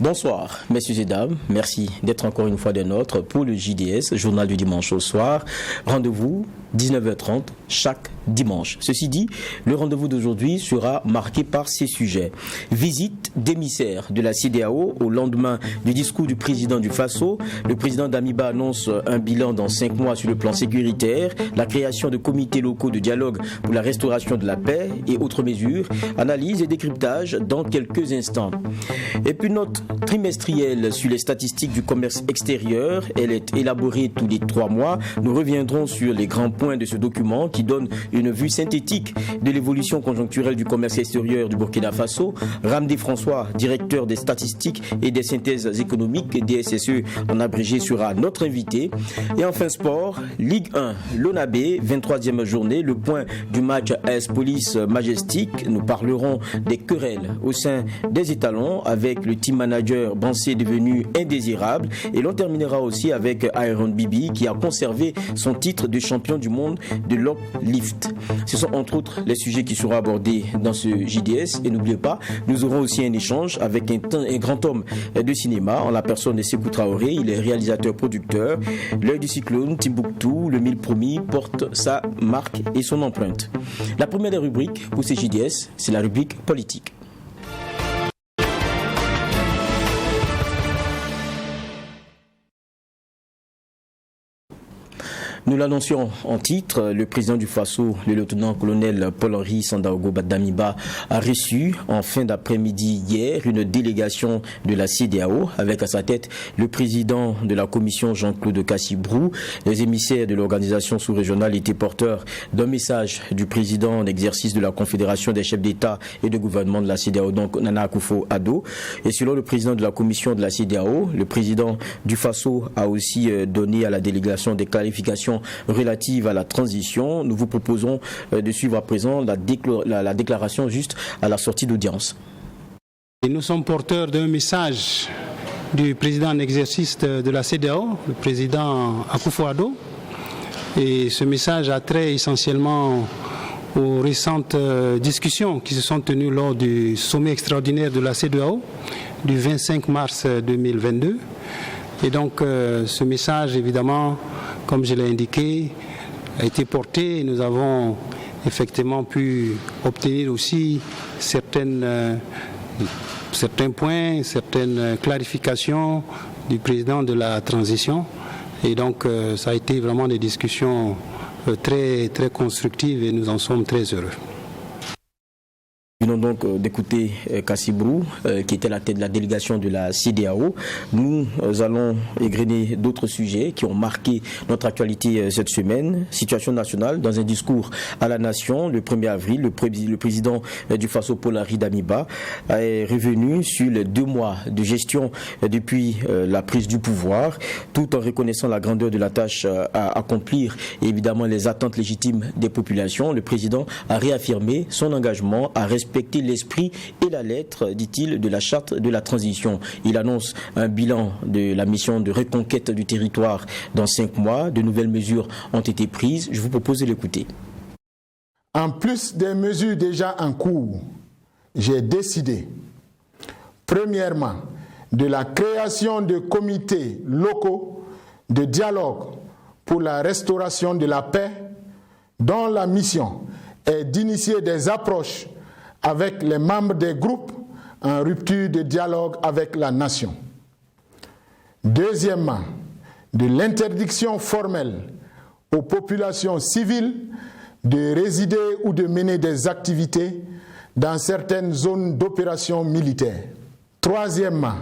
Bonsoir, messieurs et dames. Merci d'être encore une fois des nôtres pour le JDS, journal du dimanche au soir. Rendez-vous 19h30 chaque dimanche. Ceci dit, le rendez-vous d'aujourd'hui sera marqué par ces sujets. Visite d'émissaires de la CEDEAO au lendemain du discours du président du Faso. Le président d'Amiba annonce un bilan dans 5 mois sur le plan sécuritaire, la création de comités locaux de dialogue pour la restauration de la paix et autres mesures. Analyse et décryptage dans quelques instants. Et puis note trimestrielle sur les statistiques du commerce extérieur. Elle est élaborée tous les 3 mois. Nous reviendrons sur les grands points de ce document qui donne une vue synthétique de l'évolution conjoncturelle du commerce extérieur du Burkina Faso. Ramdi François, directeur des statistiques et des synthèses économiques DSSE en abrégé, sera notre invité. Et enfin sport, Ligue 1, l'ONAB, 23e journée, le point du match AS Police Majestic. Nous parlerons des querelles au sein des étalons avec le team manager Bansé devenu indésirable. Et l'on terminera aussi avec Iron Bibi qui a conservé son titre de champion du monde de lock lift. Ce sont entre autres les sujets qui seront abordés dans ce JDS. Et n'oubliez pas, nous aurons aussi un échange avec un grand homme de cinéma en la personne de Sékou Traoré. Il est réalisateur-producteur. L'œil du cyclone, Timbuktu, le mille promis porte sa marque et son empreinte. La première des rubriques pour ces JDS, c'est la rubrique politique. Nous l'annoncions en titre, le président du Faso, le lieutenant-colonel Paul-Henri Sandaogo Damiba, a reçu en fin d'après-midi hier une délégation de la CEDEAO avec à sa tête le président de la commission Jean-Claude Cassibrou. Les émissaires de l'organisation sous-régionale étaient porteurs d'un message du président en exercice de la Confédération des chefs d'État et de gouvernement de la CEDEAO, donc Nana Akufo-Addo. Et selon le président de la commission de la CEDEAO, le président du Faso a aussi donné à la délégation des clarifications relative à la transition. Nous vous proposons de suivre à présent la déclaration juste à la sortie d'audience. Nous sommes porteurs d'un message du président en exercice de la CEDEAO, le président Akufo-Addo. Et ce message a trait essentiellement aux récentes discussions qui se sont tenues lors du sommet extraordinaire de la CEDEAO du 25 mars 2022. Et donc ce message, évidemment, comme je l'ai indiqué, a été porté et nous avons effectivement pu obtenir aussi certains points, certaines clarifications du président de la transition. Et donc ça a été vraiment des discussions très, très constructives et nous en sommes très heureux. Nous venons donc d'écouter Cassibrou, qui était à la tête de la délégation de la CEDEAO. Nous allons égrener d'autres sujets qui ont marqué notre actualité cette semaine. Situation nationale, dans un discours à la nation, le 1er avril, le président du Faso, Paul-Henri Damiba, est revenu sur les 2 mois de gestion depuis la prise du pouvoir, tout en reconnaissant la grandeur de la tâche à accomplir et évidemment les attentes légitimes des populations. Le président a réaffirmé son engagement à respecter l'esprit et la lettre, dit-il, de la charte de la transition. Il annonce un bilan de la mission de reconquête du territoire dans 5 mois. De nouvelles mesures ont été prises. Je vous propose de l'écouter. En plus des mesures déjà en cours, j'ai décidé, premièrement, de la création de comités locaux de dialogue pour la restauration de la paix, dont la mission est d'initier des approches avec les membres des groupes en rupture de dialogue avec la nation. Deuxièmement, de l'interdiction formelle aux populations civiles de résider ou de mener des activités dans certaines zones d'opération militaire. Troisièmement,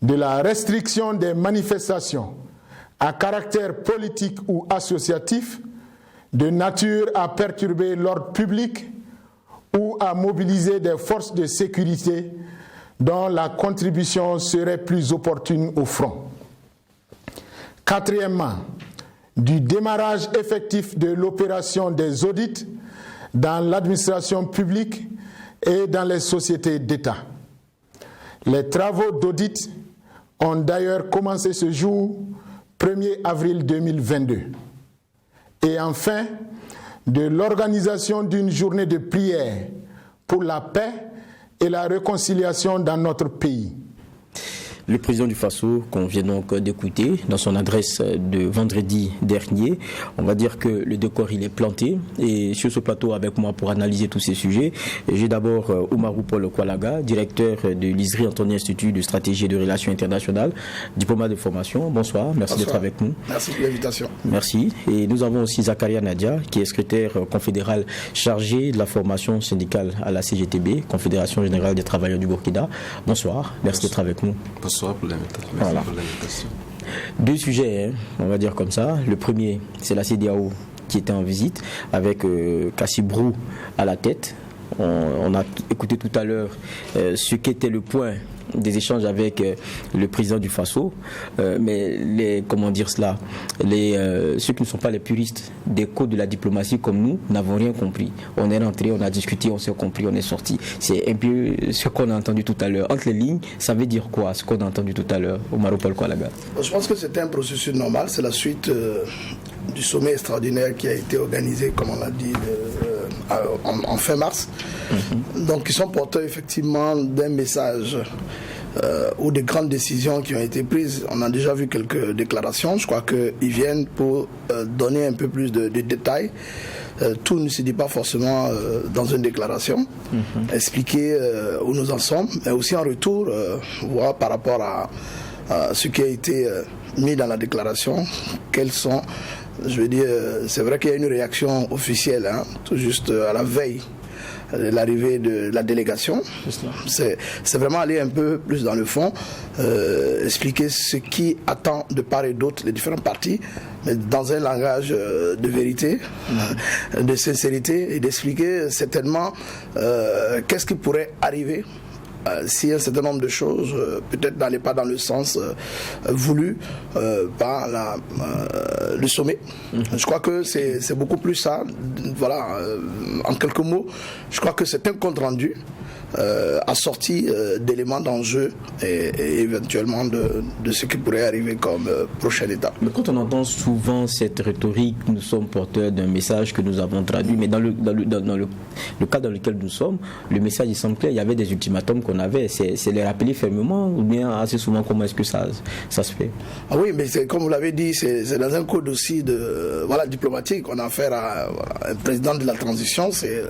de la restriction des manifestations à caractère politique ou associatif de nature à perturber l'ordre public ou à mobiliser des forces de sécurité dont la contribution serait plus opportune au front. Quatrièmement, du démarrage effectif de l'opération des audits dans l'administration publique et dans les sociétés d'État. Les travaux d'audit ont d'ailleurs commencé ce jour, 1er avril 2022. Et enfin, de l'organisation d'une journée de prière pour la paix et la réconciliation dans notre pays. Le président du Faso, qu'on vient donc d'écouter, dans son adresse de vendredi dernier, on va dire que le décor il est planté. Et sur ce plateau avec moi pour analyser tous ces sujets, j'ai d'abord Oumarou Paul Kwalaga, directeur de l'ISRI Anthony Institut de stratégie et de relations internationales, diplomate de formation. Bonsoir, merci d'être avec nous. Merci pour l'invitation. Merci. Et nous avons aussi Zakaria Nadia, qui est secrétaire confédéral chargé de la formation syndicale à la CGTB, Confédération Générale des Travailleurs du Burkina. Bonsoir, merci d'être avec nous. Bonsoir pour l'invitation. Merci pour l'invitation. Deux sujets, on va dire comme ça. Le premier, c'est la CEDEAO qui était en visite avec Kassibrou à la tête. On a écouté tout à l'heure ce qu'était le point des échanges avec le président du Faso, mais ceux qui ne sont pas les puristes des codes de la diplomatie comme nous n'avons rien compris. On est rentré, on a discuté, on s'est compris, on est sorti. C'est un peu ce qu'on a entendu tout à l'heure. Entre les lignes, ça veut dire quoi ce qu'on a entendu tout à l'heure, Oumarou Paul Kwalaga? Je pense que c'était un processus normal, c'est la suite du sommet extraordinaire qui a été organisé, comme on l'a dit, en fin mars. Donc ils sont porteurs effectivement d'un message ou de grandes décisions qui ont été prises. On a déjà vu quelques déclarations. Je crois qu'ils viennent pour donner un peu plus de détails. Tout ne se dit pas forcément dans une déclaration. Expliquer où nous en sommes, mais aussi en retour, voir par rapport à ce qui a été mis dans la déclaration, quels sont... Je veux dire, c'est vrai qu'il y a une réaction officielle, tout juste à la veille de l'arrivée de la délégation. C'est vraiment aller un peu plus dans le fond, expliquer ce qui attend de part et d'autre les différents partis, mais dans un langage de vérité, de sincérité, et d'expliquer certainement qu'est-ce qui pourrait arriver si un certain nombre de choses peut-être n'allaient pas dans le sens voulu par le sommet. Je crois que c'est beaucoup plus ça. Voilà, en quelques mots, je crois que c'est un compte rendu assorti d'éléments d'enjeu et éventuellement de ce qui pourrait arriver comme prochaine étape. Mais quand on entend souvent cette rhétorique, nous sommes porteurs d'un message que nous avons traduit, mais dans le cas dans lequel nous sommes, le message il semble clair, il y avait des ultimatums qu'on avait, c'est les rappeler fermement ou bien assez souvent comment est-ce que ça se fait? Ah oui, mais comme vous l'avez dit, c'est dans un code aussi diplomatique. On a affaire à un président de la transition, c'est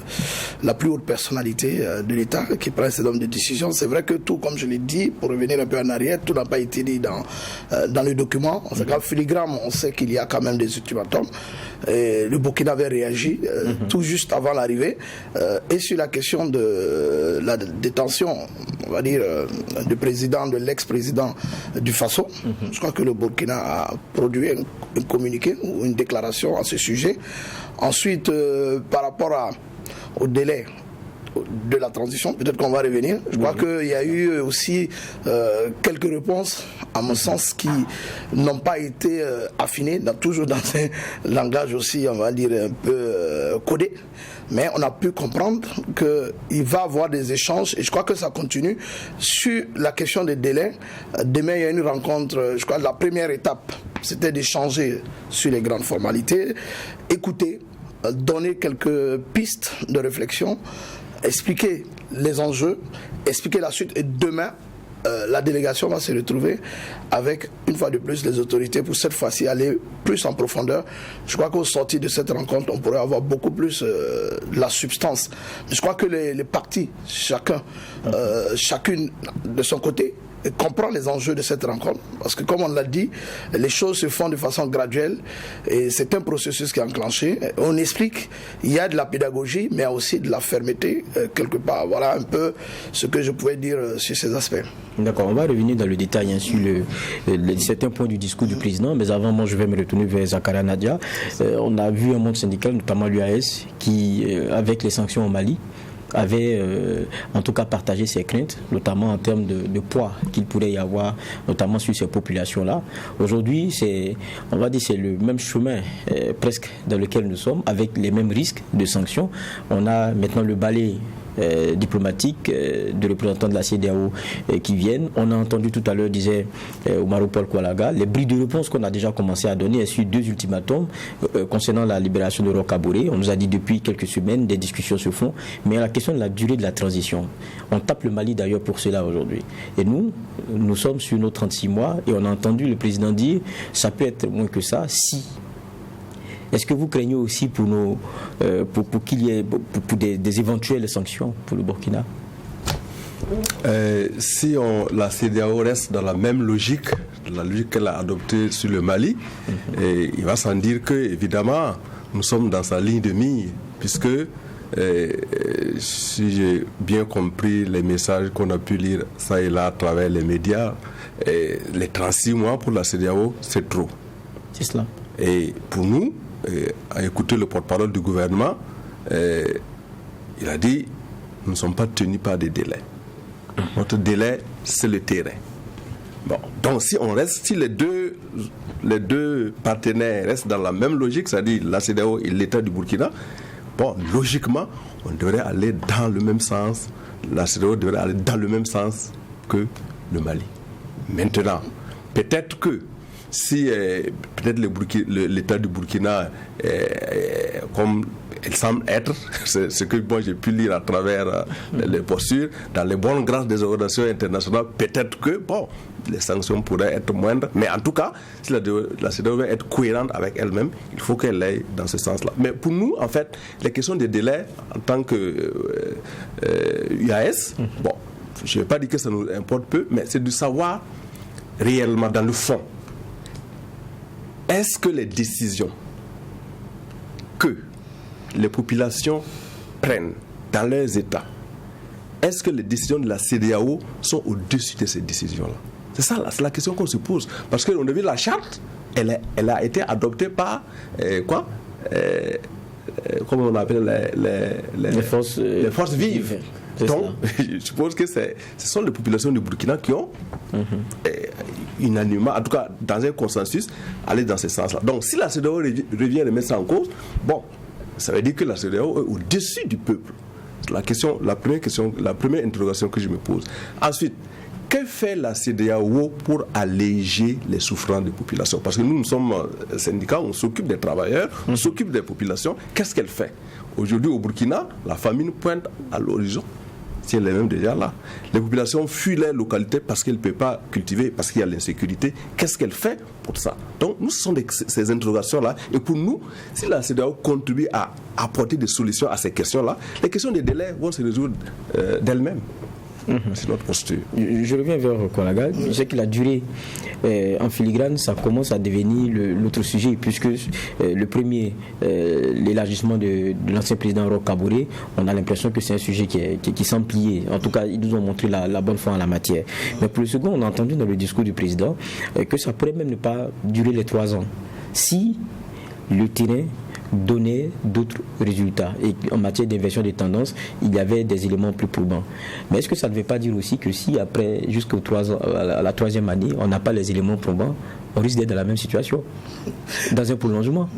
la plus haute personnalité de l'État qui prend ce nombre de décisions. C'est vrai que tout, comme je l'ai dit, pour revenir un peu en arrière, tout n'a pas été dit dans le document. En cas filigrane, on sait qu'il y a quand même des ultimatums. Et le Burkina avait réagi tout juste avant l'arrivée. Et sur la question de la détention, on va dire, de l'ex-président du Faso, je crois que le Burkina a produit un communiqué ou une déclaration à ce sujet. Ensuite, par rapport au délai de la transition, peut-être qu'on va revenir. Je crois qu'il y a eu aussi quelques réponses, à mon sens, qui n'ont pas été affinées, toujours dans un langage aussi, on va dire, un peu codé. Mais on a pu comprendre qu'il va y avoir des échanges et je crois que ça continue. Sur la question des délais, demain il y a une rencontre, je crois que la première étape, c'était d'échanger sur les grandes formalités, écouter, donner quelques pistes de réflexion, expliquer les enjeux, expliquer la suite et demain, la délégation va se retrouver avec, une fois de plus, les autorités pour cette fois-ci aller plus en profondeur. Je crois qu'au sortir de cette rencontre, on pourrait avoir beaucoup plus de la substance. Je crois que les partis, chacune de son côté, comprend les enjeux de cette rencontre. Parce que comme on l'a dit, les choses se font de façon graduelle et c'est un processus qui est enclenché. On explique, il y a de la pédagogie, mais il y a aussi de la fermeté quelque part. Voilà un peu ce que je pouvais dire sur ces aspects. D'accord, on va revenir dans le détail sur certains points du discours du président, mais avant, moi je vais me retourner vers Zakaria Nadia. On a vu un monde syndical, notamment l'UAS, qui, avec les sanctions au Mali, avait en tout cas partagé ses craintes, notamment en termes de poids qu'il pourrait y avoir, notamment sur ces populations-là. Aujourd'hui, on va dire c'est le même chemin presque dans lequel nous sommes, avec les mêmes risques de sanctions. On a maintenant le balai diplomatiques, de représentants de la CEDEAO qui viennent. On a entendu tout à l'heure, disait Omaro Paul Koualaga, les bris de réponse qu'on a déjà commencé à donner sur 2 ultimatums concernant la libération de Roch Kaboré. On nous a dit depuis quelques semaines, des discussions se font, mais la question de la durée de la transition. On tape le Mali d'ailleurs pour cela aujourd'hui. Et nous sommes sur nos 36 mois et on a entendu le président dire ça peut être moins que ça si. Est-ce que vous craignez aussi pour qu'il y ait des éventuelles sanctions pour le Burkina? Si la CEDEAO reste dans la même logique, la logique qu'elle a adoptée sur le Mali, il va sans dire que, évidemment, nous sommes dans sa ligne de mire, puisque, si j'ai bien compris les messages qu'on a pu lire ça et là à travers les médias, les 36 mois pour la CEDEAO, c'est trop. C'est cela. Et pour nous, à écouter le porte-parole du gouvernement, il a dit nous ne sommes pas tenus par des délais. Notre délai, c'est le terrain. Bon, donc si les deux partenaires restent dans la même logique, c'est-à-dire la CEDEAO et l'État du Burkina, bon, logiquement, on devrait aller dans le même sens. La CEDEAO devrait aller dans le même sens que le Mali. Maintenant, peut-être que si peut-être l'État du Burkina, comme il semble être, c'est ce que moi j'ai pu lire à travers les postures, dans les bonnes grâces des organisations internationales, peut-être que les sanctions pourraient être moindres, mais en tout cas, si la CEDEAO veut être cohérente avec elle-même, il faut qu'elle aille dans ce sens-là. Mais pour nous, en fait, les questions des délais, en tant que UAS, je ne vais pas dire que ça nous importe peu, mais c'est de savoir réellement, dans le fond, est-ce que les décisions que les populations prennent dans leurs États, est-ce que les décisions de la CEDEAO sont au-dessus de ces décisions-là? C'est la question qu'on se pose. Parce qu'on a vu la charte, elle a été adoptée par comment on appelle les forces vives. Donc, je suppose que ce sont les populations du Burkina qui ont unanimement, en tout cas dans un consensus, allé dans ce sens-là. Donc, si la CEDEAO revient remettre ça en cause, ça veut dire que la CEDEAO est au-dessus du peuple. La première interrogation que je me pose. Ensuite, que fait la CEDEAO pour alléger les souffrances des populations? Parce que nous sommes syndicats, on s'occupe des travailleurs, on s'occupe des populations. Qu'est-ce qu'elle fait? Aujourd'hui, au Burkina, la famine pointe à l'horizon. Si elle est même déjà là. Les populations fuient les localités parce qu'elles ne peuvent pas cultiver, parce qu'il y a l'insécurité. Qu'est-ce qu'elle fait pour ça? Donc, nous, ce sont ces interrogations-là. Et pour nous, si la CEDEAO contribue à apporter des solutions à ces questions-là, les questions des délais vont se résoudre d'elles-mêmes. C'est notre posture. Je reviens vers Koualaga. Je sais que la durée en filigrane, ça commence à devenir l'autre sujet, puisque le premier, l'élargissement de l'ancien président Roch Kaboré, on a l'impression que c'est un sujet qui semble plier. En tout cas, ils nous ont montré la bonne foi en la matière. Mais pour le second, on a entendu dans le discours du président que ça pourrait même ne pas durer les 3 ans. Si le terrain donner d'autres résultats. Et en matière d'inversion des tendances, il y avait des éléments plus probants. Mais est-ce que ça ne veut pas dire aussi que si après, jusqu'à la 3e année, on n'a pas les éléments probants, on risque d'être dans la même situation, dans un prolongement?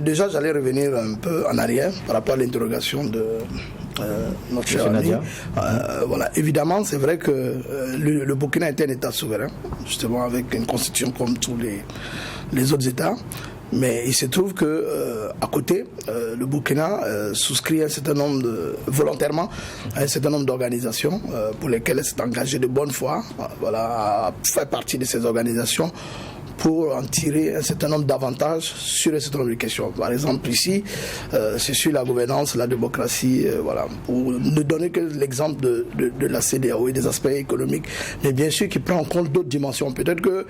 Déjà, j'allais revenir un peu en arrière par rapport à l'interrogation de notre cher ami. Voilà. Évidemment, c'est vrai que le Burkina est un État souverain, justement avec une constitution comme tous les autres États. Mais il se trouve que à côté, le Burkina souscrit volontairement à un certain nombre d'organisations pour lesquelles elle s'est engagée de bonne foi, à faire partie de ces organisations pour en tirer un certain nombre d'avantages sur un certain nombre de questions. Par exemple, ici, c'est sur la gouvernance, la démocratie, pour ne donner que l'exemple de la CEDEAO et des aspects économiques, mais bien sûr qui prend en compte d'autres dimensions. Peut-être que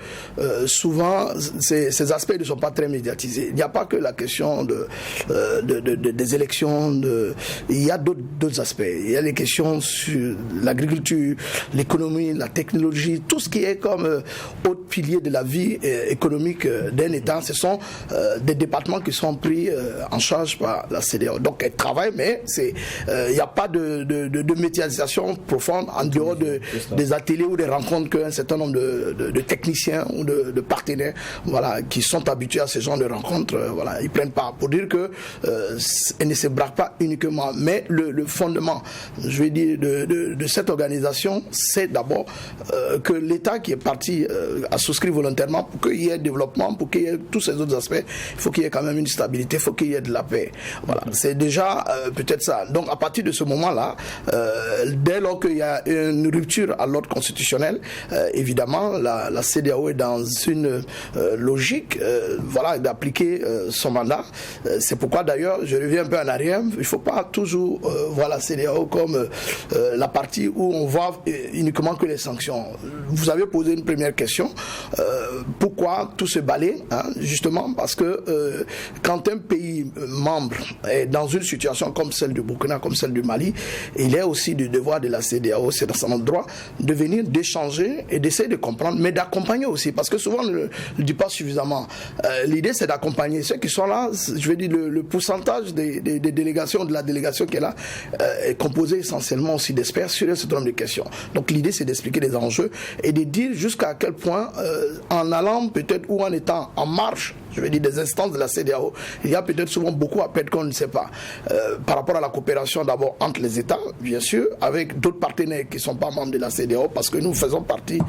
souvent, ces aspects ne sont pas très médiatisés. Il n'y a pas que la question des élections, il y a d'autres aspects. Il y a les questions sur l'agriculture, l'économie, la technologie, tout ce qui est comme autre pilier de la vie économique d'un État, ce sont des départements qui sont pris en charge par la CEDEAO. Donc elle travaille, mais il n'y a pas de médiatisation profonde en dehors des ateliers ou des rencontres qu'un certain nombre de techniciens ou de partenaires, voilà, qui sont habitués à ce genre de rencontres, voilà, ils prennent part pour dire que elle ne se braque pas uniquement, mais le fondement, je vais dire, de cette organisation, c'est d'abord que l'État qui est parti a souscrit volontairement pour qu'il y ait développement, pour qu'il y ait tous ces autres aspects, il faut qu'il y ait quand même une stabilité, il faut qu'il y ait de la paix. Voilà, c'est déjà peut-être ça. Donc à partir de ce moment-là, dès lors qu'il y a une rupture à l'ordre constitutionnel, évidemment, la CEDEAO est dans une logique, voilà, d'appliquer son mandat. C'est pourquoi d'ailleurs, je reviens un peu en arrière, il ne faut pas toujours voir la CEDEAO comme la partie où on voit uniquement que les sanctions. Vous avez posé une première question, pourquoi tout ce balai, hein? Justement parce que quand un pays membre est dans une situation comme celle du Burkina, comme celle du Mali, il est aussi du devoir de la CEDEAO, c'est dans son droit de venir, d'échanger et d'essayer de comprendre, mais d'accompagner aussi, parce que souvent on ne le dit pas suffisamment. L'idée c'est d'accompagner ceux qui sont là. Je veux dire, le pourcentage des délégations, de la délégation qui est là, est composé essentiellement aussi d'experts sur un certain nombre de questions. Donc l'idée c'est d'expliquer les enjeux et de dire jusqu'à quel point, en allant peut-être ou en étant en marche, je veux dire, des instances de la CEDEAO, il y a peut-être souvent beaucoup à perdre qu'on ne sait pas. Par rapport à la coopération d'abord entre les États, bien sûr, avec d'autres partenaires qui ne sont pas membres de la CEDEAO, parce que nous faisons partie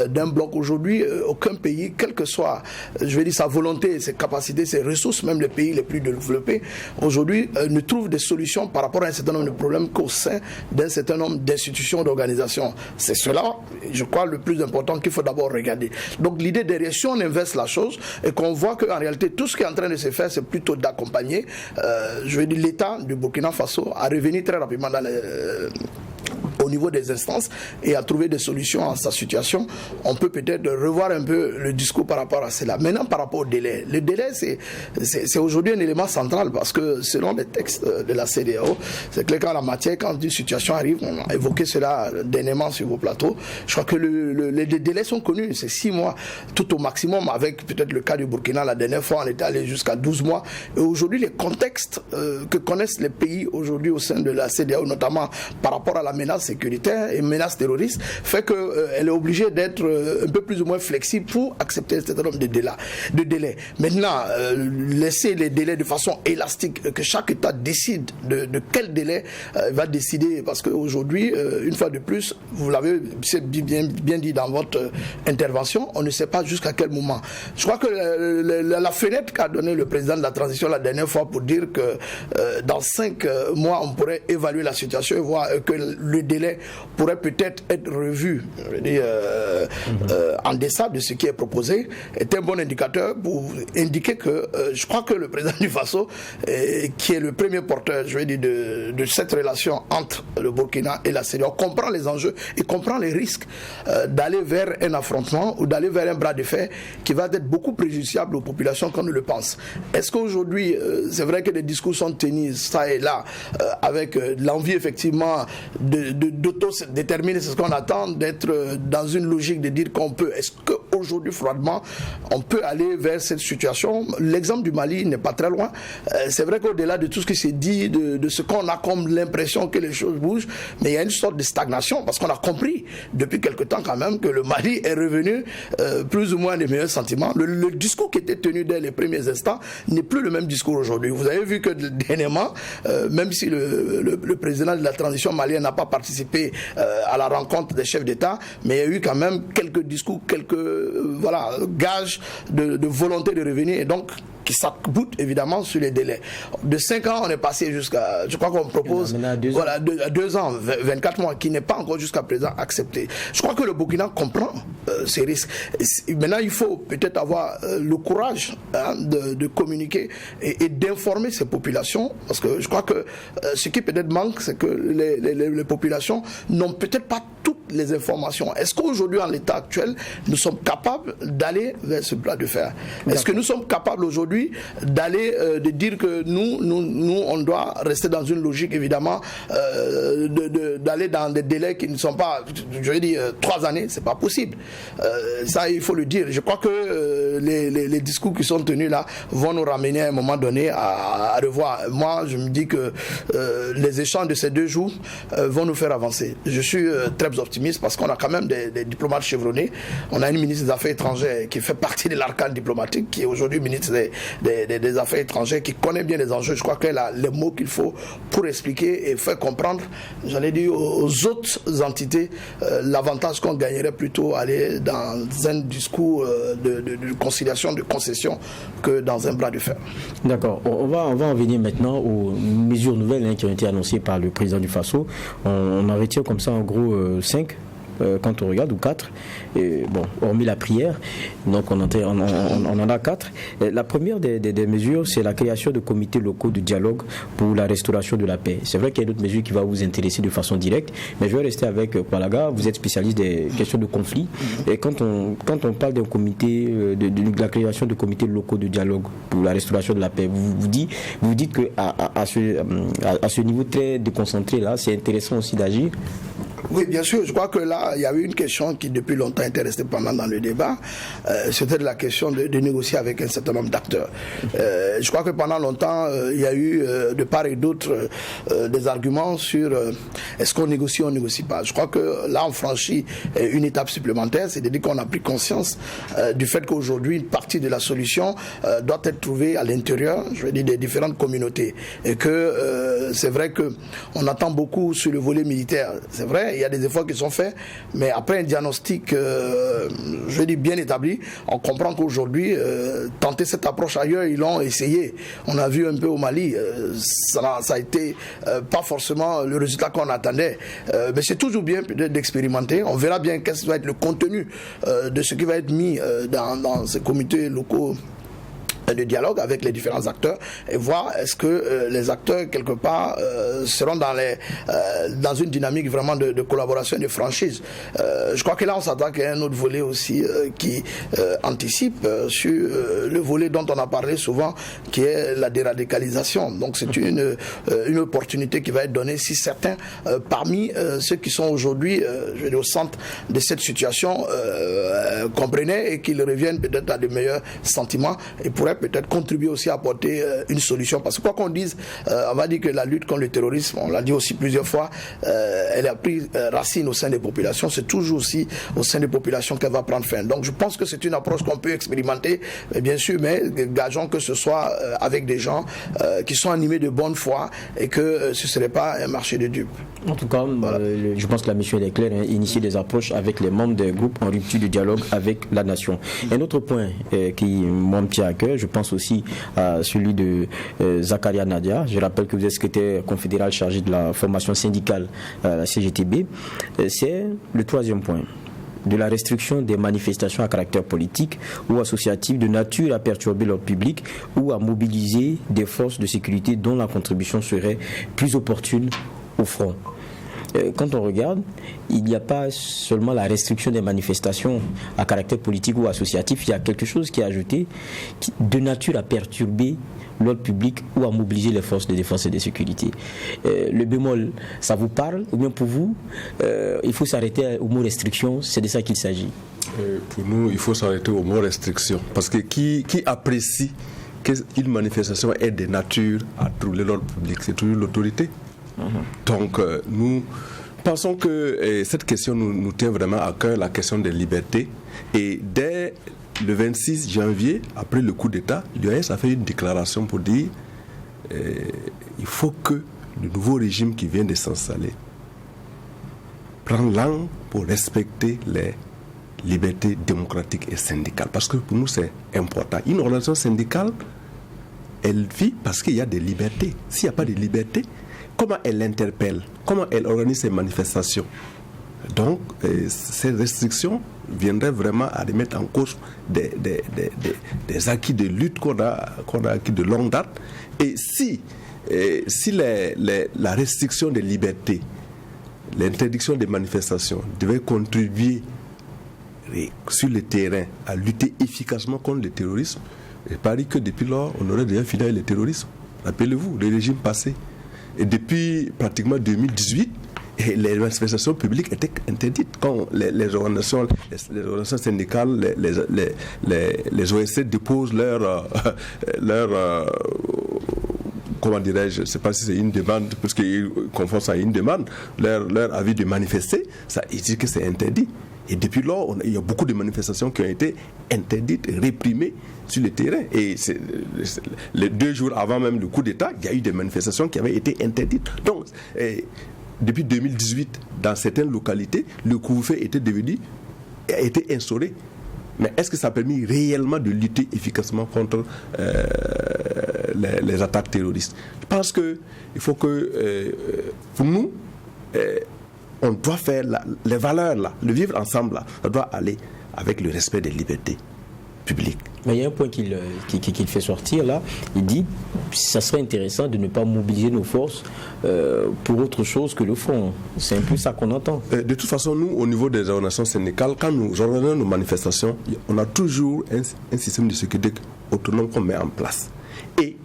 d'un bloc aujourd'hui. Aucun pays, quelle que soit, je veux dire, sa volonté, ses capacités, ses ressources, même les pays les plus développés, aujourd'hui, ne trouvent des solutions par rapport à un certain nombre de problèmes qu'au sein d'un certain nombre d'institutions, d'organisations. C'est cela, je crois, le plus important qu'il faut d'abord regarder. Donc l'idée derrière, si on inverse la chose et qu'on voit qu'en réalité, tout ce qui est en train de se faire, c'est plutôt d'accompagner, je veux dire, l'État du Burkina Faso à revenir très rapidement au niveau des instances et à trouver des solutions à sa situation. On peut peut-être revoir un peu le discours par rapport à cela. Maintenant, par rapport au délai. Le délai, c'est aujourd'hui un élément central parce que selon les textes de la CEDEAO, c'est clair qu'en la matière, quand une situation arrive, on a évoqué cela dernièrement sur vos plateaux, je crois que les délais sont connus, c'est 6 mois tout au maximum, avec peut-être le cas du Burkina, la dernière fois on était allé jusqu'à 12 mois. Et aujourd'hui, les contextes que connaissent les pays aujourd'hui au sein de la CEDEAO, notamment par rapport à la menace sécuritaire et menace terroriste, fait qu'elle est obligée d'être un peu plus ou moins flexible pour accepter un certain nombre de délais. Maintenant, laisser les délais de façon élastique, que chaque État décide de quel délai va décider, parce qu'aujourd'hui, une fois de plus, vous l'avez bien dit dans votre intervention, on ne sait pas jusqu'à quel moment. Je crois que la fenêtre qu'a donnée le président de la transition la dernière fois pour dire que dans 5 mois, on pourrait évaluer la situation et voir que le délai pourrait peut-être être revu, je veux dire, en deçà de ce qui est proposé, est un bon indicateur pour indiquer que je crois que le président du Faso, qui est le premier porteur, je veux dire, de cette relation entre le Burkina et la CEDEAO, comprend les enjeux et comprend les risques d'aller vers un affrontement ou d'aller vers un bras de fer qui va être beaucoup préjudiciable aux populations qu'on ne le pense. Est-ce qu'aujourd'hui, c'est vrai que des discours sont tenus ça et là, avec l'envie effectivement d'auto-déterminer, c'est ce qu'on attend, d'être dans une logique de dire qu'on peut. Est-ce qu'aujourd'hui, froidement, on peut aller vers cette situation? L'exemple du Mali n'est pas très loin. C'est vrai qu'au-delà de tout ce qui s'est dit, de ce qu'on a comme l'impression que les choses bougent, mais il y a une sorte de stagnation, parce qu'on a compris depuis quelque temps quand même que le Mali est revenu plus ou moins des meilleurs sentiments. Le discours qui était tenu dès les premiers instants n'est plus le même discours aujourd'hui. Vous avez vu que dernièrement, même si le président de la transition malienne n'a pas participé à la rencontre des chefs d'État, mais il y a eu quand même quelques discours, quelques gages de volonté de revenir, et donc qui s'aboute évidemment sur les délais. De 5 ans, on est passé jusqu'à, je crois qu'on propose, voilà, 2 ans, 24 mois, qui n'est pas encore jusqu'à présent accepté. Je crois que le Burkina comprend ces risques. Maintenant, il faut peut-être avoir le courage de communiquer et d'informer ces populations, parce que je crois que ce qui peut-être manque, c'est que les populations n'ont peut-être pas toutes les informations. Est-ce qu'aujourd'hui, en l'état actuel, nous sommes capables capables d'aller vers ce bras de fer? Est-ce que nous sommes capables aujourd'hui d'aller, de dire que nous, on doit rester dans une logique, évidemment, d'aller dans des délais qui ne sont pas, je vais dire, 3 années, c'est pas possible. Ça, il faut le dire. Je crois que les discours qui sont tenus là vont nous ramener à un moment donné à revoir. Moi, je me dis que les échanges de ces 2 jours vont nous faire avancer. Je suis très optimiste parce qu'on a quand même des diplomates chevronnés. On a une ministre des Affaires étrangères qui fait partie de l'arcane diplomatique, qui est aujourd'hui ministre des Affaires étrangères, qui connaît bien les enjeux. Je crois qu'elle a les mots qu'il faut pour expliquer et faire comprendre, j'allais dire, aux autres entités l'avantage qu'on gagnerait plutôt à aller dans un discours de conciliation, de concession, que dans un bras de fer. D'accord. On va en venir maintenant aux mesures nouvelles qui ont été annoncées par le président du Faso. On en retient comme ça en gros 5 quand on regarde, ou 4, et bon, hormis la prière, donc on en a 4. La première des mesures, c'est la création de comités locaux de dialogue pour la restauration de la paix. C'est vrai qu'il y a d'autres mesures qui vont vous intéresser de façon directe, mais je vais rester avec Palaga. Vous êtes spécialiste des questions de conflit, et quand on parle d'un comité, de la création de comités locaux de dialogue pour la restauration de la paix, vous dites que à ce niveau très déconcentré là, c'est intéressant aussi d'agir. Oui, bien sûr. Je crois que là, il y a eu une question qui, depuis longtemps, était pendant dans le débat. C'était de la question de négocier avec un certain nombre d'acteurs. Je crois que pendant longtemps, il y a eu, de part et d'autre, des arguments sur est-ce qu'on négocie ou on ne négocie pas. Je crois que là, on franchit une étape supplémentaire, c'est-à-dire qu'on a pris conscience du fait qu'aujourd'hui, une partie de la solution doit être trouvée à l'intérieur, je veux dire, des différentes communautés. Et que c'est vrai qu'on attend beaucoup sur le volet militaire. C'est vrai, il y a des efforts qui sont faits, mais après un diagnostic, je veux dire, bien établi, on comprend qu'aujourd'hui, tenter cette approche ailleurs, ils l'ont essayé. On a vu un peu au Mali, ça a été pas forcément le résultat qu'on attendait, mais c'est toujours bien peut-être d'expérimenter. On verra bien quel va être le contenu de ce qui va être mis dans ces comités locaux de dialogue avec les différents acteurs, et voir est-ce que les acteurs quelque part seront dans une dynamique vraiment de collaboration et de franchise. Je crois que là on s'attaque à un autre volet aussi qui anticipe sur le volet dont on a parlé souvent, qui est la déradicalisation. Donc c'est une opportunité qui va être donnée si certains parmi ceux qui sont aujourd'hui au centre de cette situation comprenaient et qu'ils reviennent peut-être à de meilleurs sentiments et pourraient peut-être contribuer aussi à apporter une solution. Parce que quoi qu'on dise, on va dire que la lutte contre le terrorisme, on l'a dit aussi plusieurs fois, elle a pris racine au sein des populations. C'est toujours aussi au sein des populations qu'elle va prendre fin. Donc je pense que c'est une approche qu'on peut expérimenter, bien sûr, mais gageons que ce soit avec des gens qui sont animés de bonne foi et que ce ne serait pas un marché de dupes. En tout cas, voilà. Je pense que la mission est claire, initier des approches avec les membres des groupes en rupture de dialogue avec la nation. Un autre point qui me tient à cœur, je pense aussi à celui de Zakaria Nadia. Je rappelle que vous êtes secrétaire confédéral chargé de la formation syndicale à la CGTB. C'est le 3e point, de la restriction des manifestations à caractère politique ou associatif de nature à perturber l'ordre public ou à mobiliser des forces de sécurité dont la contribution serait plus opportune au front. Quand on regarde, il n'y a pas seulement la restriction des manifestations à caractère politique ou associatif, il y a quelque chose qui est ajouté de nature à perturber l'ordre public ou à mobiliser les forces de défense et de sécurité. Le bémol, ça vous parle? Ou bien pour vous, il faut s'arrêter au mot restriction, c'est de ça qu'il s'agit? Pour nous, il faut s'arrêter au mot restriction. Parce que qui apprécie qu'une manifestation est de nature à troubler l'ordre public? C'est toujours l'autorité. Donc nous pensons que cette question nous tient vraiment à cœur, la question des libertés. Et dès le 26 janvier, après le coup d'État, l'UAS a fait une déclaration pour dire il faut que le nouveau régime qui vient de s'installer prenne langue pour respecter les libertés démocratiques et syndicales. Parce que pour nous, c'est important. Une organisation syndicale, elle vit parce qu'il y a des libertés. S'il n'y a pas de liberté, comment elle interpelle? Comment elle organise ses manifestations? Donc, ces restrictions viendraient vraiment à remettre en cause des acquis de lutte qu'on a acquis de longue date. Et si la restriction des libertés, l'interdiction des manifestations devait contribuer sur le terrain à lutter efficacement contre le terrorisme, je parie que depuis lors, on aurait déjà fini avec le terrorisme. Rappelez-vous, le régime passé. Et depuis pratiquement 2018, les manifestations publiques étaient interdites. Quand les organisations syndicales, les OSC déposent leur comment dirais-je, je ne sais pas si c'est une demande, parce qu'ils confondent ça à une demande, leur avis de manifester, ça, ils disent que c'est interdit. Et depuis lors, il y a beaucoup de manifestations qui ont été interdites, réprimées sur le terrain. Et les 2 jours avant même le coup d'État, il y a eu des manifestations qui avaient été interdites. Donc, depuis 2018, dans certaines localités, le couvre-feu a été instauré. Mais est-ce que ça a permis réellement de lutter efficacement contre les attaques terroristes? Je pense qu'il faut que, pour nous, on doit faire les valeurs là, le vivre ensemble là, ça doit aller avec le respect des libertés publiques. Mais il y a un point qu'il fait sortir là, il dit que ça serait intéressant de ne pas mobiliser nos forces pour autre chose que le front. C'est un peu ça qu'on entend. De toute façon, nous, au niveau des organisations syndicales, quand nous organisons nos manifestations, on a toujours un système de sécurité autonome qu'on met en place. Et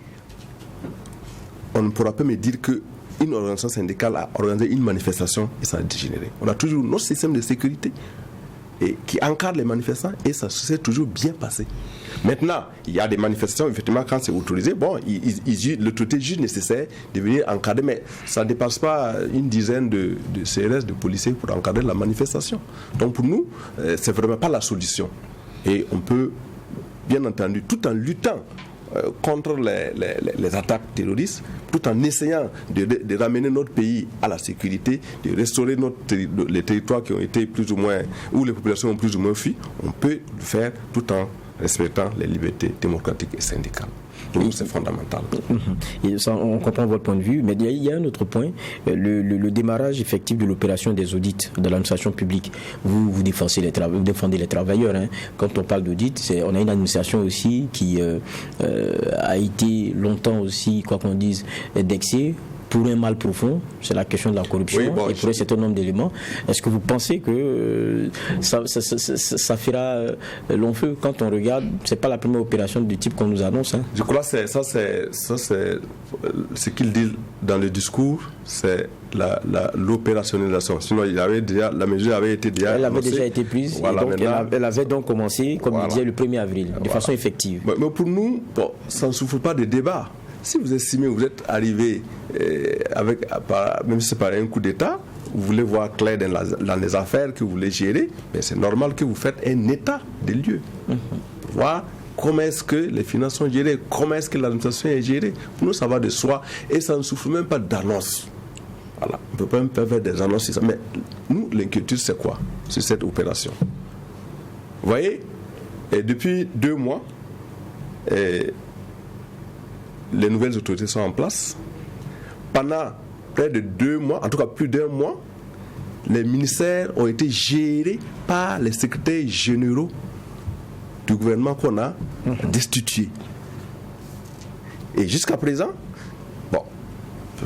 on ne pourra pas me dire que une organisation syndicale a organisé une manifestation et ça a dégénéré. On a toujours notre système de sécurité qui encadre les manifestants et ça s'est toujours bien passé. Maintenant, il y a des manifestations, effectivement, quand c'est autorisé, bon, l'autorité juge nécessaire de venir encadrer, mais ça ne dépasse pas une dizaine de CRS, de policiers pour encadrer la manifestation. Donc pour nous, c'est vraiment pas la solution. Et on peut, bien entendu, tout en luttant contre les attaques terroristes, tout en essayant de ramener notre pays à la sécurité, de restaurer les territoires qui ont été plus ou moins, où les populations ont plus ou moins fui, on peut le faire tout en respectant les libertés démocratiques et syndicales. Pour nous, c'est fondamental. Et ça, on comprend votre point de vue, mais il y a un autre point, le démarrage effectif de l'opération des audits de l'administration publique. Vous défendez les travailleurs. Hein. Quand on parle d'audit, on a une administration aussi qui a été longtemps aussi, quoi qu'on dise, indexée pour un mal profond, c'est la question de la corruption, oui, bon, et pour un certain nombre d'éléments. Est-ce que vous pensez que ça fera long feu quand on regarde? C'est pas la première opération du type qu'on nous annonce. Hein. Je crois que ça c'est ce qu'il dit dans le discours, c'est l'opérationnalisation. Sinon, la mesure avait été déjà Elle avait annoncée. déjà été prise. Voilà, et donc elle avait donc commencé, comme il disait, le 1er avril, de façon effective. Mais pour nous, bon, ça ne souffre pas de débat. Si vous estimez que vous êtes arrivé même si c'est par un coup d'État, vous voulez voir clair dans les affaires que vous voulez gérer, mais c'est normal que vous faites un état des lieux. Pour voir comment est-ce que les finances sont gérées, comment est-ce que l'administration est gérée. Pour nous, ça va de soi et ça ne souffre même pas d'annonce. Voilà. On ne peut pas même faire des annonces sur ça. Mais nous, l'inquiétude, c'est quoi sur cette opération? Vous voyez, et depuis 2 mois, les nouvelles autorités sont en place. Pendant près de 2 mois, en tout cas plus d'1 mois, les ministères ont été gérés par les secrétaires généraux du gouvernement qu'on a destitués. Et jusqu'à présent, bon,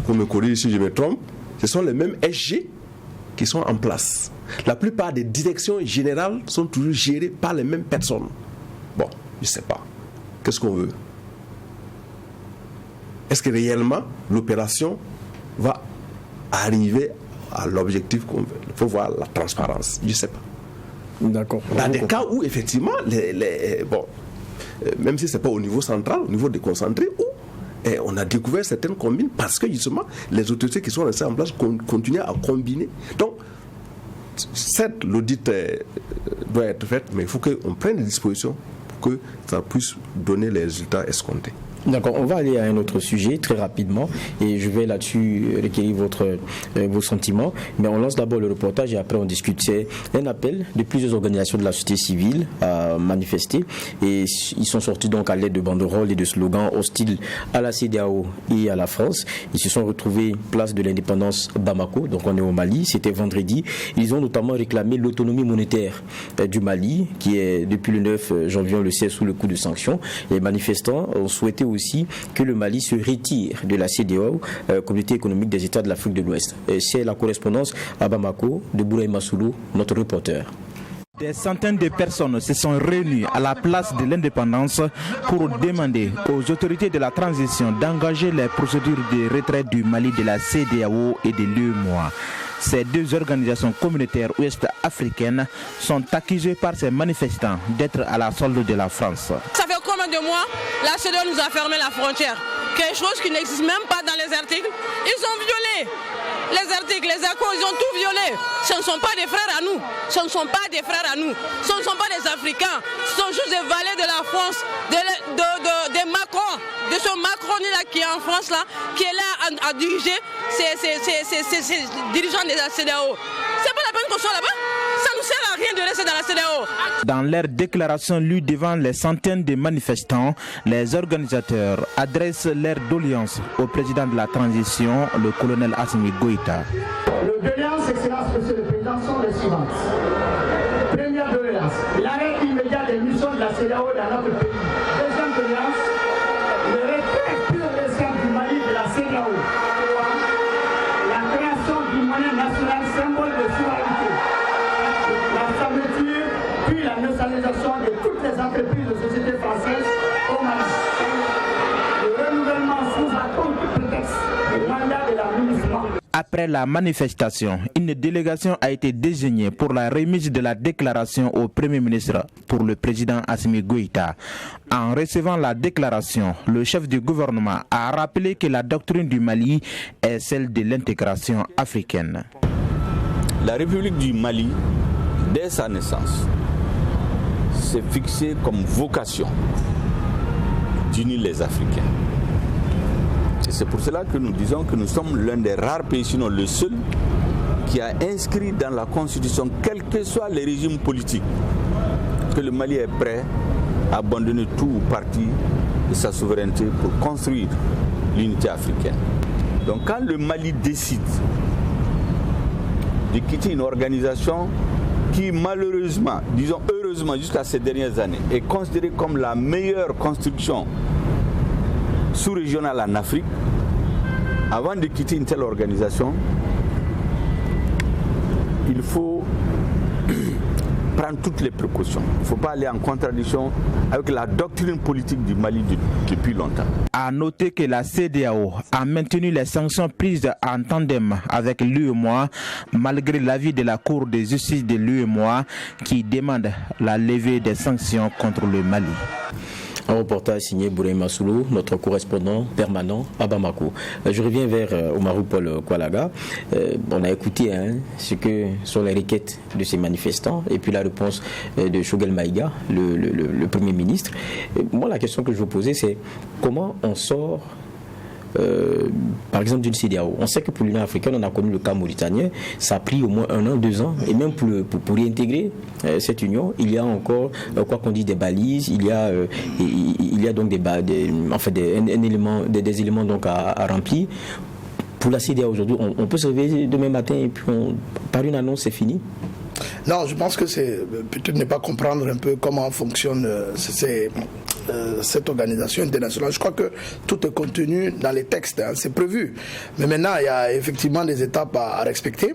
pour me corriger si je me trompe, ce sont les mêmes SG qui sont en place. La plupart des directions générales sont toujours gérées par les mêmes personnes. Bon, je ne sais pas. Qu'est-ce qu'on veut? Est-ce que réellement l'opération va arriver à l'objectif qu'on veut? Il faut voir la transparence. Je ne sais pas. D'accord. Dans des cas où effectivement, même si ce n'est pas au niveau central, au niveau déconcentré, où on a découvert certaines combines parce que justement les autorités qui sont restées en place continuent à combiner. Donc, certes, l'audit doit être fait, mais il faut qu'on prenne des dispositions pour que ça puisse donner les résultats escomptés. D'accord, on va aller à un autre sujet très rapidement et je vais là-dessus recueillir vos sentiments. Mais on lance d'abord le reportage et après on discute. C'est un appel de plusieurs organisations de la société civile à manifester et ils sont sortis donc à l'aide de banderoles et de slogans hostiles à la CEDEAO et à la France. Ils se sont retrouvés place de l'indépendance Bamako, donc on est au Mali, c'était vendredi. Ils ont notamment réclamé l'autonomie monétaire du Mali qui est depuis le 9 janvier, on le sait, sous le coup de sanctions. Les manifestants ont souhaité aussi que le Mali se retire de la CEDEAO, Communauté économique des États de l'Afrique de l'Ouest. C'est la correspondance à Bamako de Bouraï Massoulou, notre reporter. Des centaines de personnes se sont réunies à la place de l'indépendance pour demander aux autorités de la transition d'engager les procédures de retrait du Mali de la CEDEAO et de l'UEMOA. Ces deux organisations communautaires ouest-africaines sont accusées par ces manifestants d'être à la solde de la France. Ça fait combien de mois la CEDEAO nous a fermé la frontière? Quelque chose qui n'existe même pas dans les articles. Ils ont violé les articles, les accords, ils ont tout violé. Ce ne sont pas des frères à nous. Ce ne sont pas des frères à nous. Ce ne sont pas des Africains. Ce sont juste des valets de la France, de Macron, de ce Macron-là qui est en France, là, qui est là à diriger ces dirigeants de la CEDEAO. C'est pas la peine qu'on soit là-bas. Ça ne nous sert à rien de rester dans la CEDEAO. Dans leur déclaration lue devant les centaines de manifestants, les organisateurs adressent leur doléance au président de la transition, le colonel Assimi Goïta. Le doléance, Excellence, Monsieur le Président, sont les suivantes. Première doléance, l'arrêt immédiat des missions de la CEDEAO dans notre pays. Deuxième doléance, le retrait pur et simple du Mali de la CEDEAO. La création d'une monnaie nationale symbole de souveraineté. La fermeture, puis la nationalisation de toutes les entreprises de société françaises au Mali. Le renouvellement sous un compte prétexte du mandat de la ministre. Après la manifestation, une délégation a été désignée pour la remise de la déclaration au Premier ministre pour le président Assimi Goïta. En recevant la déclaration, le chef du gouvernement a rappelé que la doctrine du Mali est celle de l'intégration africaine. La République du Mali, dès sa naissance, s'est fixée comme vocation d'unir les Africains. Et c'est pour cela que nous disons que nous sommes l'un des rares pays, sinon le seul, qui a inscrit dans la Constitution, quels que soient les régimes politiques, que le Mali est prêt à abandonner tout ou partie de sa souveraineté pour construire l'unité africaine. Donc quand le Mali décide de quitter une organisation qui malheureusement, disons heureusement jusqu'à ces dernières années, est considérée comme la meilleure construction sous-régionale en Afrique, avant de quitter une telle organisation, il faut prendre toutes les précautions. Il ne faut pas aller en contradiction avec la doctrine politique du Mali depuis longtemps. À noter que la CEDEAO a maintenu les sanctions prises en tandem avec l'UEMOA, malgré l'avis de la Cour de justice de l'UEMOA qui demande la levée des sanctions contre le Mali. Un reportage signé Bourema Soulou, notre correspondant permanent à Bamako. Je reviens vers Omarou Paul Kwalaga. On a écouté ce que sont les requêtes de ces manifestants et puis la réponse de Choguel Maïga, le Premier ministre. Moi, la question que je vous posais, c'est comment on sort par exemple d'une CEDEAO. On sait que pour l'Union africaine, on a connu le cas mauritanien, ça a pris au moins 1 an, 2 ans, et même pour réintégrer cette union, il y a encore, quoi qu'on dise, des balises, il y a donc des éléments donc à remplir. Pour la CEDEAO aujourd'hui, on peut se réveiller demain matin et puis par une annonce, c'est fini. Non, je pense que c'est peut-être ne pas comprendre un peu comment fonctionne cette organisation internationale. Je crois que tout est contenu dans les textes, c'est prévu. Mais maintenant, il y a effectivement des étapes à respecter.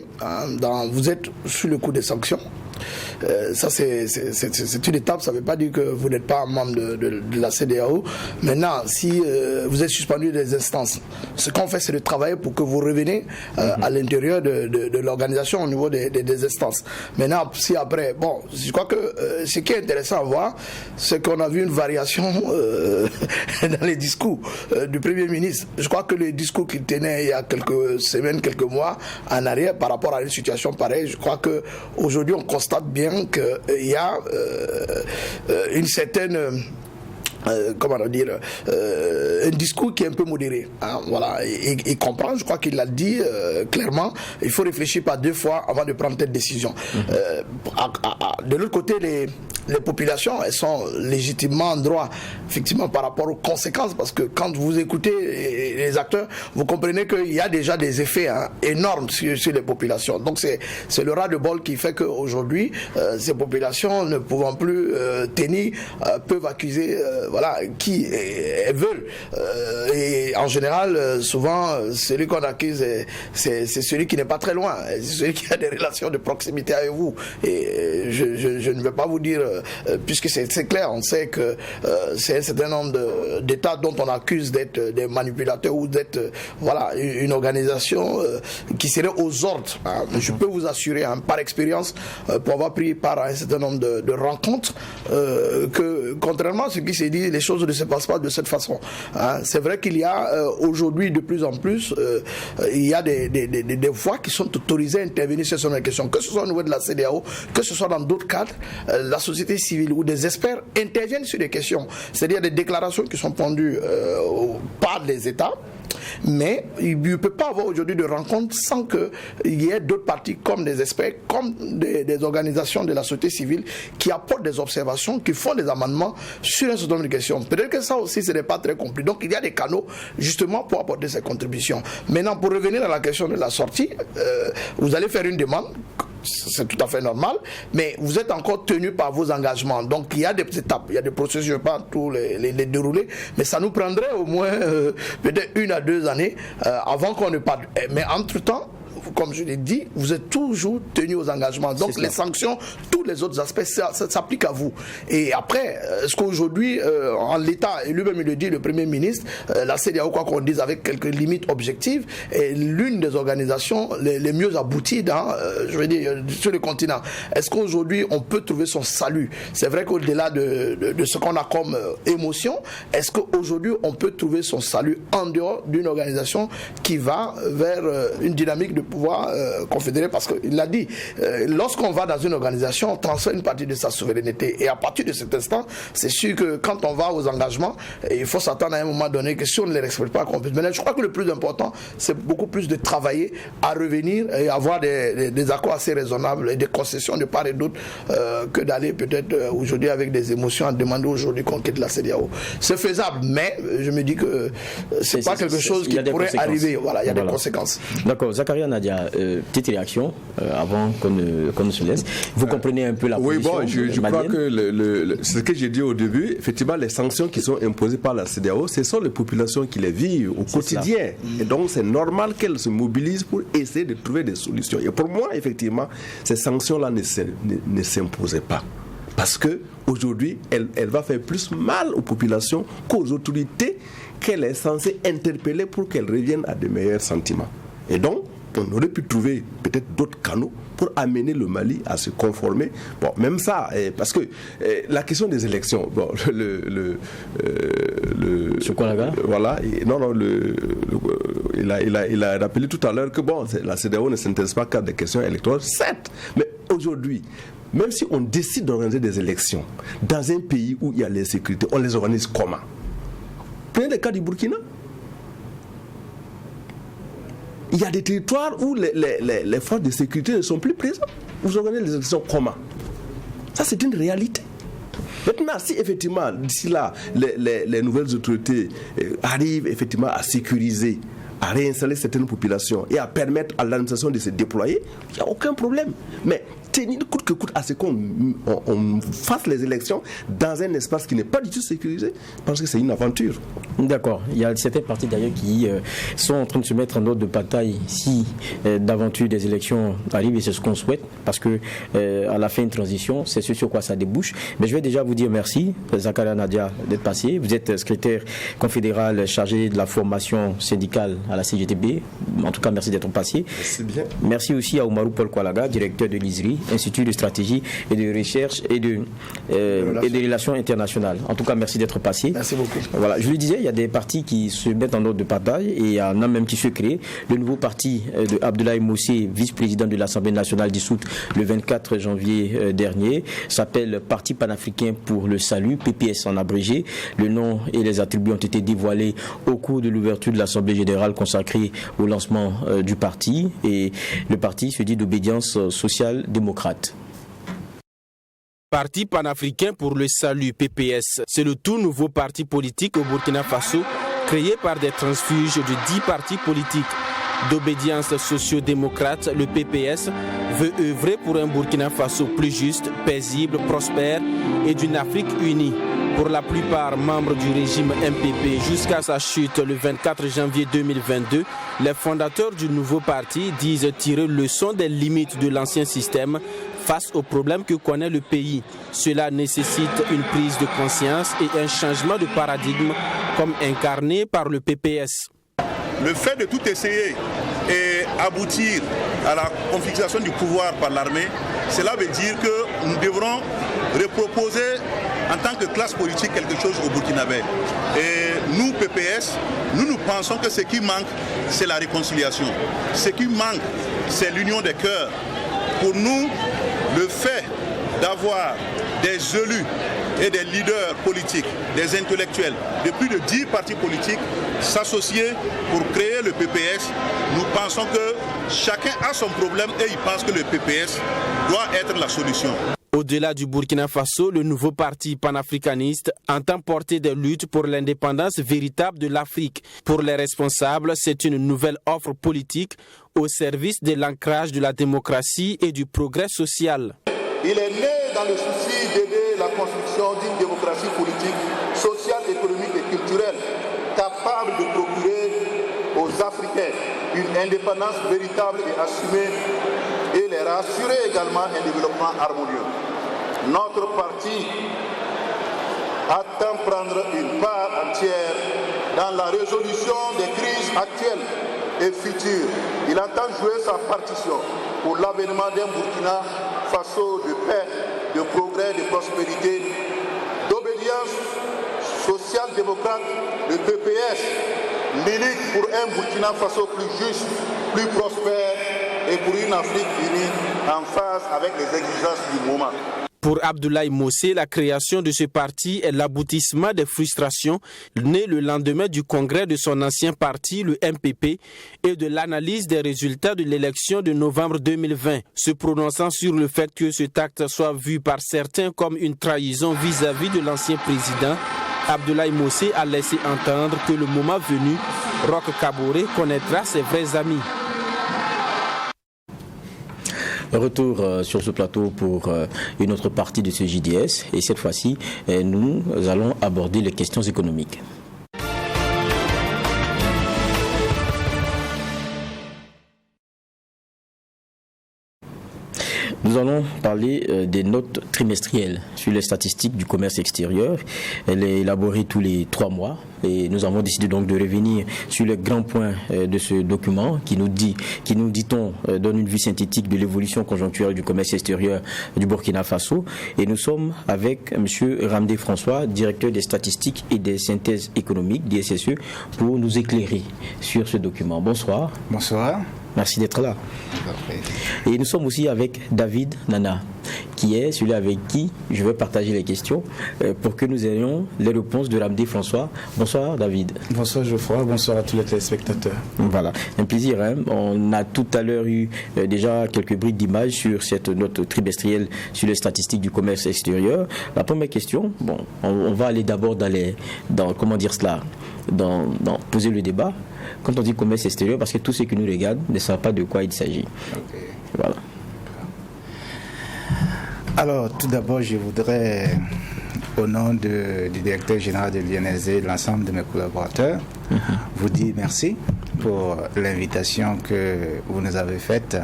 Vous êtes sous le coup des sanctions. Ça c'est une étape, ça ne veut pas dire que vous n'êtes pas membre de la CEDEAO. Maintenant, si vous êtes suspendu des instances, ce qu'on fait, c'est de travailler pour que vous reveniez à l'intérieur de l'organisation au niveau des instances. Maintenant, si après, bon, je crois que ce qui est intéressant à voir, c'est qu'on a vu une variation dans les discours du Premier ministre. Je crois que les discours qu'il tenait il y a quelques semaines, quelques mois en arrière par rapport à une situation pareille, je crois qu'aujourd'hui on constate bien qu'il y a une certaine un discours qui est un peu modéré. Voilà, il comprend, je crois qu'il l'a dit clairement, il faut réfléchir par 2 fois avant de prendre telle décision. De l'autre côté, les populations, elles sont légitimement en droit, effectivement, par rapport aux conséquences, parce que quand vous écoutez les acteurs, vous comprenez qu'il y a déjà des effets énormes sur les populations. Donc c'est le ras-le-bol qui fait qu'aujourd'hui, ces populations ne pouvant plus tenir, peuvent accuser qui elles veulent. Et en général, souvent, celui qu'on accuse, c'est celui qui n'est pas très loin, c'est celui qui a des relations de proximité avec vous. Et je ne vais pas vous dire, puisque c'est clair, on sait que c'est un certain nombre d'États dont on accuse d'être des manipulateurs ou d'être une organisation qui serait aux ordres. Je peux vous assurer, par expérience, pour avoir pris part à un certain nombre de rencontres, que contrairement à ce qui s'est dit, les choses ne se passent pas de cette façon. C'est vrai qu'il y a aujourd'hui de plus en plus, il y a des voix qui sont autorisées à intervenir sur cette question, que ce soit au niveau de la CEDEAO, que ce soit dans d'autres cadres, la société civile ou des experts interviennent sur des questions, c'est-à-dire des déclarations qui sont pendues par les États. Mais il ne peut pas avoir aujourd'hui de rencontre sans qu'il y ait d'autres parties comme des experts, comme des organisations de la société civile qui apportent des observations, qui font des amendements sur un certain nombre de questions. Peut-être que ça aussi, ce n'est pas très compliqué. Donc il y a des canaux justement pour apporter ces contributions. Maintenant, pour revenir à la question de la sortie, vous allez faire une demande. C'est tout à fait normal, mais vous êtes encore tenu par vos engagements. Donc il y a des étapes, il y a des processus, je ne vais pas tous les dérouler, mais ça nous prendrait au moins peut-être 1 à 2 années avant qu'on ne parte. Mais entre-temps, comme je l'ai dit, vous êtes toujours tenu aux engagements. Donc les sanctions, tous les autres aspects, ça s'applique à vous. Et après, est-ce qu'aujourd'hui, en l'état, et lui-même il le dit, le Premier ministre, la CEDEAO, quoi qu'on dise, avec quelques limites objectives, est l'une des organisations les mieux abouties sur le continent. Est-ce qu'aujourd'hui, on peut trouver son salut? C'est vrai qu'au-delà de ce qu'on a comme émotion, est-ce qu'aujourd'hui, on peut trouver son salut en dehors d'une organisation qui va vers une dynamique de pouvoir confédérer, parce qu'il l'a dit, lorsqu'on va dans une organisation, on transfère une partie de sa souveraineté, et à partir de cet instant, c'est sûr que quand on va aux engagements, il faut s'attendre à un moment donné que si on ne les respecte pas, qu'on puisse. Mais je crois que le plus important, c'est beaucoup plus de travailler à revenir et avoir des accords assez raisonnables et des concessions de part et d'autre, que d'aller peut-être aujourd'hui avec des émotions à demander aujourd'hui qu'on quitte la CEDEAO. C'est faisable, mais je me dis que c'est pas quelque chose qui pourrait arriver. Voilà, il y a des conséquences. D'accord, Zakaria Nadia, petite réaction avant qu'on ne se laisse. Vous comprenez un peu la position? Oui, je crois que ce que j'ai dit au début, effectivement, les sanctions qui sont imposées par la CEDEAO, ce sont les populations qui les vivent au quotidien. Et donc, c'est normal qu'elles se mobilisent pour essayer de trouver des solutions. Et pour moi, effectivement, ces sanctions-là ne s'imposaient pas. Parce qu'aujourd'hui, elle va faire plus mal aux populations qu'aux autorités qu'elle est censée interpeller pour qu'elles reviennent à de meilleurs sentiments. Et donc, on aurait pu trouver peut-être d'autres canaux pour amener le Mali à se conformer. Bon, même ça, parce que la question des élections, bon, voilà, il a rappelé tout à l'heure que bon, la CEDEAO ne s'intéresse pas qu'à des questions électorales, certes, mais aujourd'hui, même si on décide d'organiser des élections dans un pays où il y a l'insécurité, on les organise comment? Prenez le cas du Burkina. Il y a des territoires où les forces de sécurité ne sont plus présentes. Vous organisez les élections comment? Ça, c'est une réalité. Maintenant, si effectivement, d'ici là, les nouvelles autorités arrivent effectivement à sécuriser, à réinstaller certaines populations et à permettre à l'administration de se déployer, il n'y a aucun problème. Mais tenir coûte que coûte à ce qu'on fasse les élections dans un espace qui n'est pas du tout sécurisé, parce que c'est une aventure. D'accord. Il y a certaines parties d'ailleurs qui sont en train de se mettre en ordre de bataille si d'aventure des élections arrivent, et c'est ce qu'on souhaite, parce que à la fin de transition, c'est ce sur quoi ça débouche. Mais je vais déjà vous dire merci, Zakaria Nadia, d'être passé. Vous êtes secrétaire confédéral chargé de la formation syndicale à la CGTB. En tout cas, merci d'être passé. Merci bien. Merci aussi à Oumarou Paul Kwalaga, directeur de l'ISRI, Institut de stratégie et de recherche et de relations internationales. En tout cas, merci d'être passé. Merci beaucoup. Voilà, je le disais, il y a des partis qui se mettent en ordre de bataille et il y en a même qui se créent. Le nouveau parti de Abdoulaye Moussé, vice-président de l'Assemblée nationale dissoute le 24 janvier dernier, s'appelle Parti panafricain pour le salut, PPS en abrégé. Le nom et les attributs ont été dévoilés au cours de l'ouverture de l'Assemblée générale consacrée au lancement du parti, et le parti se dit d'obédience sociale démocrate. Parti panafricain pour le salut, PPS, c'est le tout nouveau parti politique au Burkina Faso, créé par des transfuges de 10 partis politiques. D'obédience socio-démocrate, le PPS veut œuvrer pour un Burkina Faso plus juste, paisible, prospère et d'une Afrique unie. Pour la plupart membres du régime MPP jusqu'à sa chute le 24 janvier 2022, les fondateurs du nouveau parti disent tirer leçon des limites de l'ancien système face aux problèmes que connaît le pays. Cela nécessite une prise de conscience et un changement de paradigme comme incarné par le PPS. Le fait de tout essayer et aboutir à la confiscation du pouvoir par l'armée, cela veut dire que nous devrons reproposer en tant que classe politique quelque chose au Burkinabé. Et nous, PPS, nous pensons que ce qui manque, c'est la réconciliation. Ce qui manque, c'est l'union des cœurs. Pour nous, le fait d'avoir des élus et des leaders politiques, des intellectuels de plus de 10 partis politiques s'associer pour créer le PPS, nous pensons que chacun a son problème et il pense que le PPS doit être la solution. Au-delà du Burkina Faso, le nouveau parti panafricaniste entend porter des luttes pour l'indépendance véritable de l'Afrique. Pour les responsables, c'est une nouvelle offre politique au service de l'ancrage de la démocratie et du progrès social. Il est né dans le souci d'aider la construction d'une démocratie politique, sociale, économique et culturelle capable de procurer aux Africains une indépendance véritable et assumée et les rassurer également un développement harmonieux. Notre parti attend prendre une part entière dans la résolution des crises actuelles et futures. Il entend jouer sa partition pour l'avènement d'un Burkina Faso de paix, de progrès, de prospérité, d'obédience social-démocrate. Le PPS milite pour un Burkina Faso plus juste, plus prospère et pour une Afrique unie en phase avec les exigences du moment. Pour Abdoulaye Mossé, la création de ce parti est l'aboutissement des frustrations nées le lendemain du congrès de son ancien parti, le MPP, et de l'analyse des résultats de l'élection de novembre 2020, se prononçant sur le fait que cet acte soit vu par certains comme une trahison vis-à-vis de l'ancien président. Abdoulaye Mossé a laissé entendre que le moment venu, Roch Kaboré connaîtra ses vrais amis. Retour sur ce plateau pour une autre partie de ce JDS et cette fois-ci, nous allons aborder les questions économiques. Nous allons parler des notes trimestrielles sur les statistiques du commerce extérieur. Elle est élaborée tous les 3 mois et nous avons décidé donc de revenir sur les grands points de ce document qui nous dit-on, donne une vue synthétique de l'évolution conjoncturelle du commerce extérieur du Burkina Faso. Et nous sommes avec M. Ramdé François, directeur des statistiques et des synthèses économiques d'ISSE, pour nous éclairer sur ce document. Bonsoir. Bonsoir. Merci d'être là. Et nous sommes aussi avec David Nana, qui est celui avec qui je vais partager les questions pour que nous ayons les réponses de Ramdé François. Bonsoir David. Bonsoir Geoffroy, bonsoir à tous les téléspectateurs. Voilà, un plaisir. On a tout à l'heure eu déjà quelques briques d'images sur cette note trimestrielle sur les statistiques du commerce extérieur. La première question, on va aller d'abord dans poser le débat. Quand on dit commerce extérieur, parce que tous ceux qui nous regardent ne savent pas de quoi il s'agit. Okay. Voilà. Alors, tout d'abord, je voudrais, au nom du directeur général de l'INSE et de l'ensemble de mes collaborateurs, vous dire merci pour l'invitation que vous nous avez faite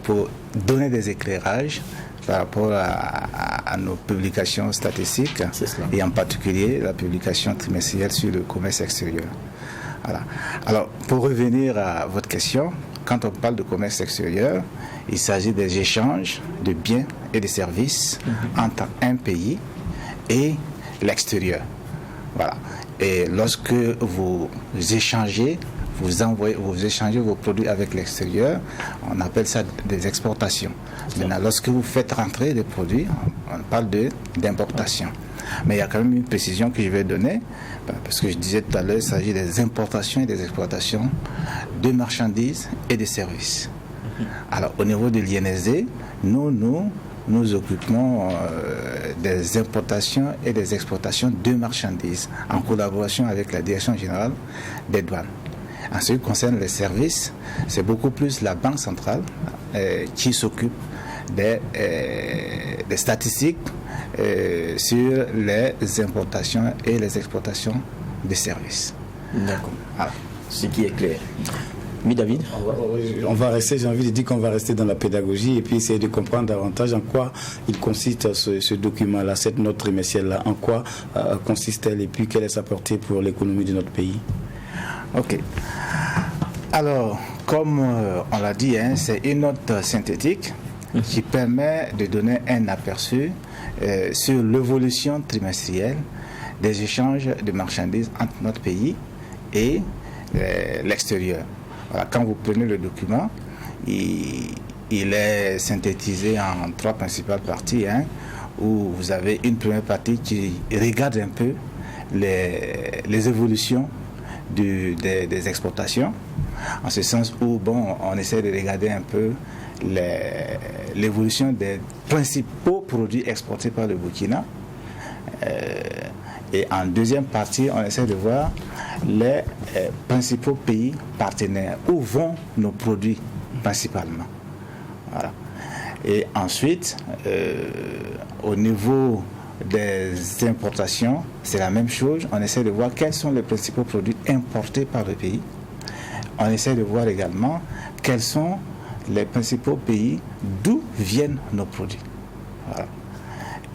pour donner des éclairages par rapport à nos publications statistiques et en particulier la publication trimestrielle sur le commerce extérieur. Voilà. Alors, pour revenir à votre question, quand on parle de commerce extérieur, il s'agit des échanges de biens et de services entre un pays et l'extérieur. Voilà. Et lorsque vous échangez, vous échangez vos produits avec l'extérieur, on appelle ça des exportations. Maintenant, lorsque vous faites rentrer des produits, on parle d'importation. Mais il y a quand même une précision que je vais donner, parce que je disais tout à l'heure, il s'agit des importations et des exportations de marchandises et de services. Alors, au niveau de l'INSE, nous nous occupons des importations et des exportations de marchandises en collaboration avec la Direction générale des douanes. En ce qui concerne les services, c'est beaucoup plus la Banque centrale qui s'occupe des statistiques sur les importations et les exportations de services. D'accord. Ce qui est clair. Oui, David? On va rester, j'ai envie de dire qu'on va rester dans la pédagogie et puis essayer de comprendre davantage en quoi il consiste ce document-là, cette note trimestrielle-là, en quoi consiste-t-elle et puis quelle est sa portée pour l'économie de notre pays. Ok. Alors, comme on l'a dit, c'est une note synthétique qui permet de donner un aperçu sur l'évolution trimestrielle des échanges de marchandises entre notre pays et l'extérieur. Voilà, quand vous prenez le document, il est synthétisé en 3 principales parties, où vous avez une première partie qui regarde un peu les évolutions des exportations, en ce sens où on essaie de regarder un peu l'évolution des principaux produits exportés par le Burkina. Et en deuxième partie, on essaie de voir les principaux pays partenaires, où vont nos produits principalement. Voilà. Et ensuite, au niveau des importations, c'est la même chose. On essaie de voir quels sont les principaux produits importés par le pays. On essaie de voir également quels sont les principaux pays d'où viennent nos produits. Voilà.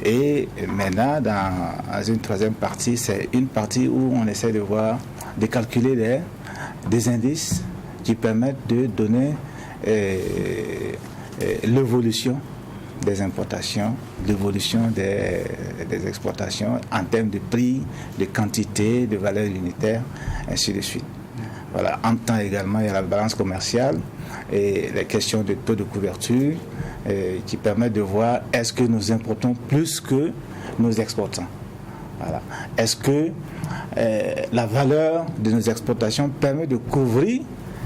Et maintenant, dans une troisième partie, c'est une partie où on essaie de voir, de calculer des indices qui permettent de donner l'évolution des importations, l'évolution des exportations en termes de prix, de quantité, de valeur unitaire, ainsi de suite. Voilà. En temps également, il y a la balance commerciale et les questions de taux de couverture qui permettent de voir est-ce que nous importons plus que nous exportons. Voilà. Est-ce que la valeur de nos exportations permet de couvrir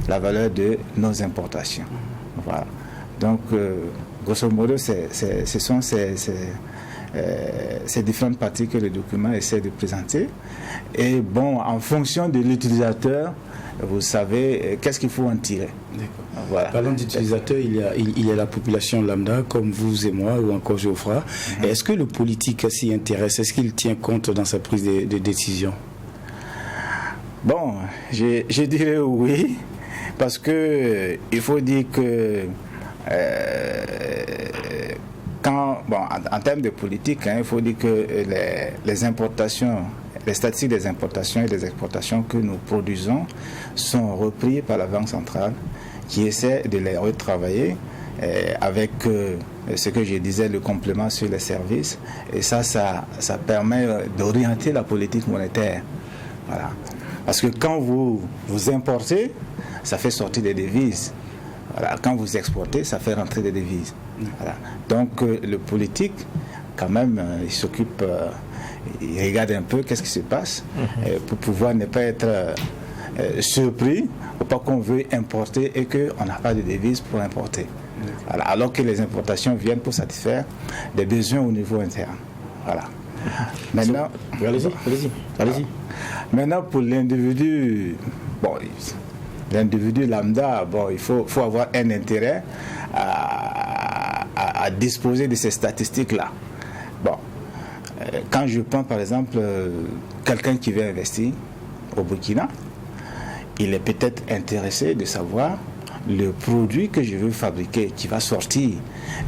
la valeur de nos importations. Voilà. Donc, grosso modo, ce sont ces différentes parties que le document essaie de présenter. Et bon, en fonction de l'utilisateur, vous savez qu'est-ce qu'il faut en tirer. Voilà. Parlant d'utilisateurs, il y a la population lambda, comme vous et moi, ou encore Geoffroy. Est-ce que le politique s'y intéresse? Est-ce qu'il tient compte dans sa prise de décision? Bon, je dirais oui, parce que il faut dire que en termes de politique, il faut dire que les importations, les statistiques des importations et des exportations que nous produisons sont repris par la Banque centrale qui essaie de les retravailler avec ce que je disais, le complément sur les services. Et ça permet d'orienter la politique monétaire. Voilà. Parce que quand vous importez, ça fait sortir des devises. Voilà. Quand vous exportez, ça fait rentrer des devises. Voilà. Donc le politique, quand même, il s'occupe, il regarde un peu qu'est-ce qui se passe pour pouvoir ne pas être surpris ou pas qu'on veut importer et qu'on n'a pas de devises pour importer. Voilà. Alors que les importations viennent pour satisfaire des besoins au niveau interne. Voilà. Maintenant, allez-y. Maintenant, pour l'individu, l'individu lambda, il faut avoir un intérêt à disposer de ces statistiques-là. Quand je prends par exemple quelqu'un qui veut investir au Burkina, il est peut-être intéressé de savoir le produit que je veux fabriquer, qui va sortir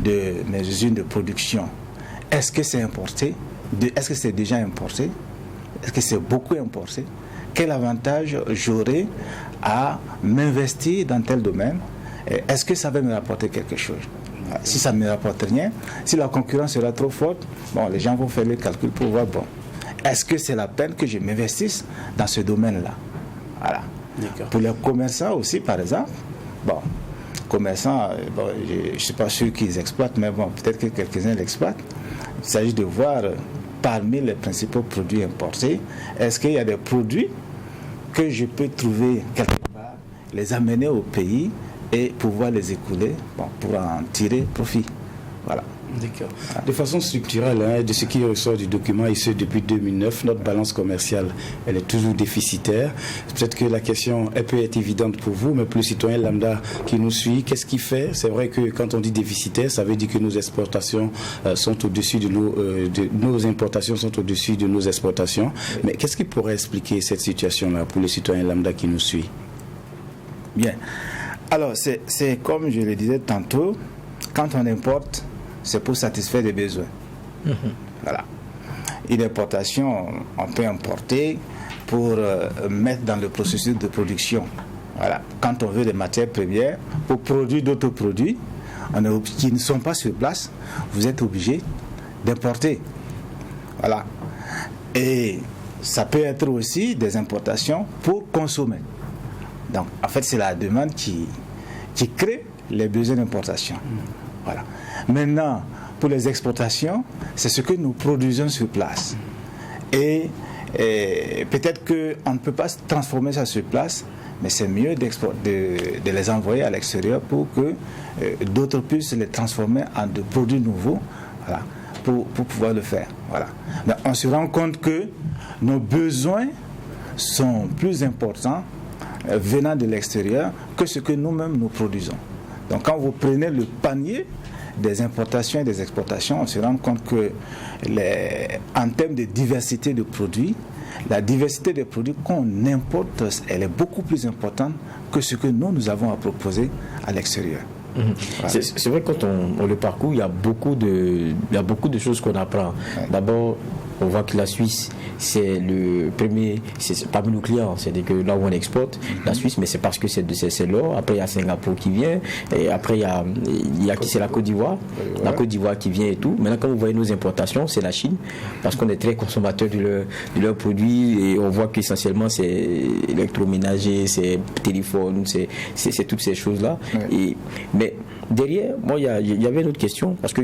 de mes usines de production. Est-ce que c'est importé? Est-ce que c'est déjà importé? Est-ce que c'est beaucoup importé? Quel avantage j'aurai à m'investir dans tel domaine? Est-ce que ça va me rapporter quelque chose? Si ça ne me rapporte rien, si la concurrence sera trop forte, les gens vont faire le calcul pour voir, est-ce que c'est la peine que je m'investisse dans ce domaine-là? Voilà. Pour les commerçants aussi, par exemple, commerçants, je ne suis pas sûr qu'ils exploitent, mais peut-être que quelques-uns l'exploitent. Il s'agit de voir parmi les principaux produits importés, est-ce qu'il y a des produits que je peux trouver quelque part, les amener au pays et pouvoir les écouler pour en tirer profit. Voilà. D'accord. De façon structurelle, de ce qui ressort du document, et ce depuis 2009, notre balance commerciale, elle est toujours déficitaire. Peut-être que la question, elle peut être évidente pour vous, mais pour le citoyen lambda qui nous suit, qu'est-ce qui fait? C'est vrai que quand on dit déficitaire, ça veut dire que nos exportations sont au-dessus de nos importations sont au-dessus de nos exportations. Oui. Mais qu'est-ce qui pourrait expliquer cette situation-là pour le citoyen lambda qui nous suit? Bien. Alors, c'est comme je le disais tantôt, quand on importe, c'est pour satisfaire des besoins. Voilà. Une importation, on peut importer pour mettre dans le processus de production. Voilà. Quand on veut des matières premières, pour produire d'autres produits qui ne sont pas sur place, vous êtes obligé d'importer. Voilà. Et ça peut être aussi des importations pour consommer. Donc, en fait, c'est la demande qui crée les besoins d'importation. Voilà. Maintenant, pour les exportations, c'est ce que nous produisons sur place. Et peut-être qu'on ne peut pas transformer ça sur place, mais c'est mieux de les envoyer à l'extérieur pour que d'autres puissent les transformer en de produits nouveaux, voilà, pour pouvoir le faire. Voilà. Mais on se rend compte que nos besoins sont plus importants venant de l'extérieur que ce que nous-mêmes nous produisons. Donc quand vous prenez le panier des importations et des exportations, on se rend compte que en termes de diversité de produits, la diversité des produits qu'on importe, elle est beaucoup plus importante que ce que nous avons à proposer à l'extérieur. Voilà. C'est vrai que quand on le parcourt, il y a beaucoup de choses qu'on apprend. Ouais. D'abord, on voit que la Suisse, c'est le premier, c'est parmi nos clients, c'est-à-dire que là où on exporte, la Suisse, mais c'est parce que c'est l'or. Après, il y a Singapour qui vient, et après, il y a qui c'est la Côte d'Ivoire, la Côte d'Ivoire qui vient et tout. Maintenant, quand vous voyez nos importations, c'est la Chine, parce qu'on est très consommateur de leurs produits, et on voit qu'essentiellement, c'est électroménager, c'est téléphone, c'est toutes ces choses-là. Ouais. Mais derrière, moi, il y avait une autre question, parce que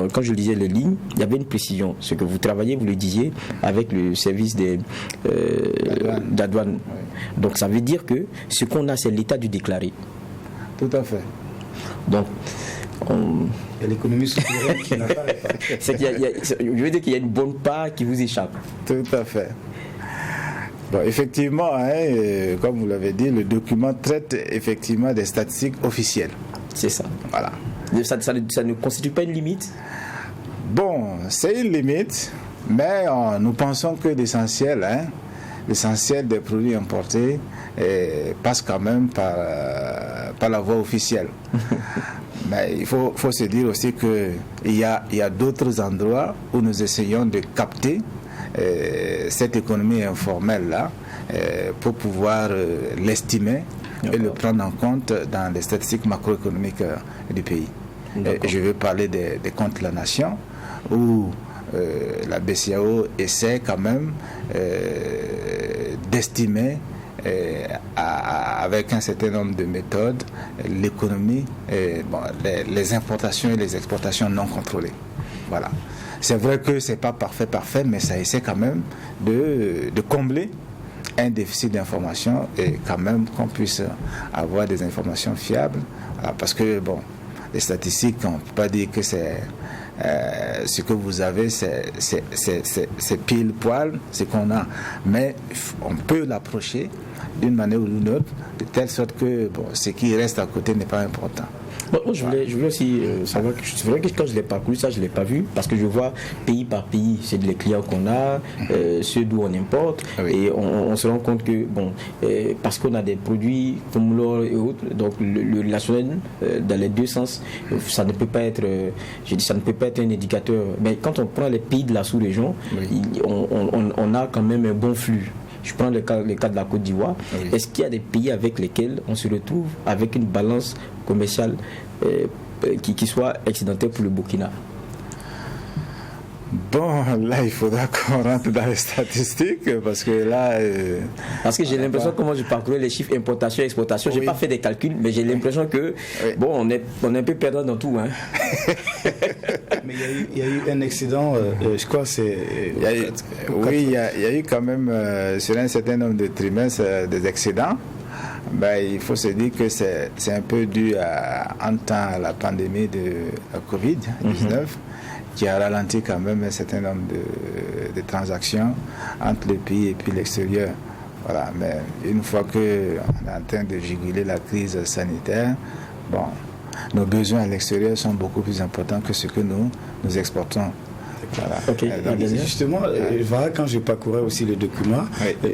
quand je lisais les lignes, il y avait une précision. Ce que vous travaillez, vous le disiez, avec le service d'adouane. Oui. Donc, ça veut dire que ce qu'on a, c'est l'état du déclaré. Tout à fait. Donc, il y a l'économie souveraine qui n'a pas je veux dire qu'il y a une bonne part qui vous échappe. Tout à fait. Bon, effectivement, comme vous l'avez dit, le document traite effectivement des statistiques officielles. C'est ça. Voilà. Ça ne constitue pas une limite? Bon, c'est une limite, mais nous pensons que l'essentiel des produits importés passe quand même par la voie officielle. Mais il faut se dire aussi qu'il y a d'autres endroits où nous essayons de capter cette économie informelle-là pour pouvoir l'estimer et le prendre en compte dans les statistiques macroéconomiques du pays. Je veux parler des comptes de la nation, où la BCEAO essaie quand même d'estimer avec un certain nombre de méthodes l'économie, les importations et les exportations non contrôlées. Voilà. C'est vrai que c'est pas parfait, mais ça essaie quand même de combler un déficit d'information et quand même qu'on puisse avoir des informations fiables. Voilà, parce que, bon, les statistiques, on ne peut pas dire que c'est ce que vous avez, c'est pile poil ce qu'on a. Mais on peut l'approcher d'une manière ou d'une autre, de telle sorte que ce qui reste à côté n'est pas important. Bon, je voulais aussi savoir que c'est vrai que quand je l'ai parcouru, ça je ne l'ai pas vu, parce que je vois pays par pays, c'est les clients qu'on a, ceux d'où on importe, et on se rend compte que parce qu'on a des produits comme l'or et autres, donc le relationnel dans les deux sens, ça ne peut pas être, ça ne peut pas être un indicateur. Mais quand on prend les pays de la sous-région, on a quand même un bon flux. Je prends le cas de la Côte d'Ivoire. Oui. Est-ce qu'il y a des pays avec lesquels on se retrouve avec une balance commerciale qui soit excédentaire pour le Burkina? Bon, là, il faudra qu'on rentre dans les statistiques, parce que là... parce que j'ai l'impression, comment je parcourais les chiffres importation et exportation, j'ai pas fait des calculs, mais j'ai l'impression que, on est un peu perdant dans tout. Hein. Mais il y a eu un excédent, je crois que c'est... il y a eu quand même, sur un certain nombre de trimestres, des excédents. Il faut se dire que c'est un peu dû à la pandémie de la Covid-19 qui a ralenti quand même un certain nombre de transactions entre le pays et puis l'extérieur. Voilà, mais une fois qu'on est en train de juguler la crise sanitaire, nos besoins à l'extérieur sont beaucoup plus importants que ce que nous exportons. Voilà. Okay. Justement, quand je parcourais aussi le document,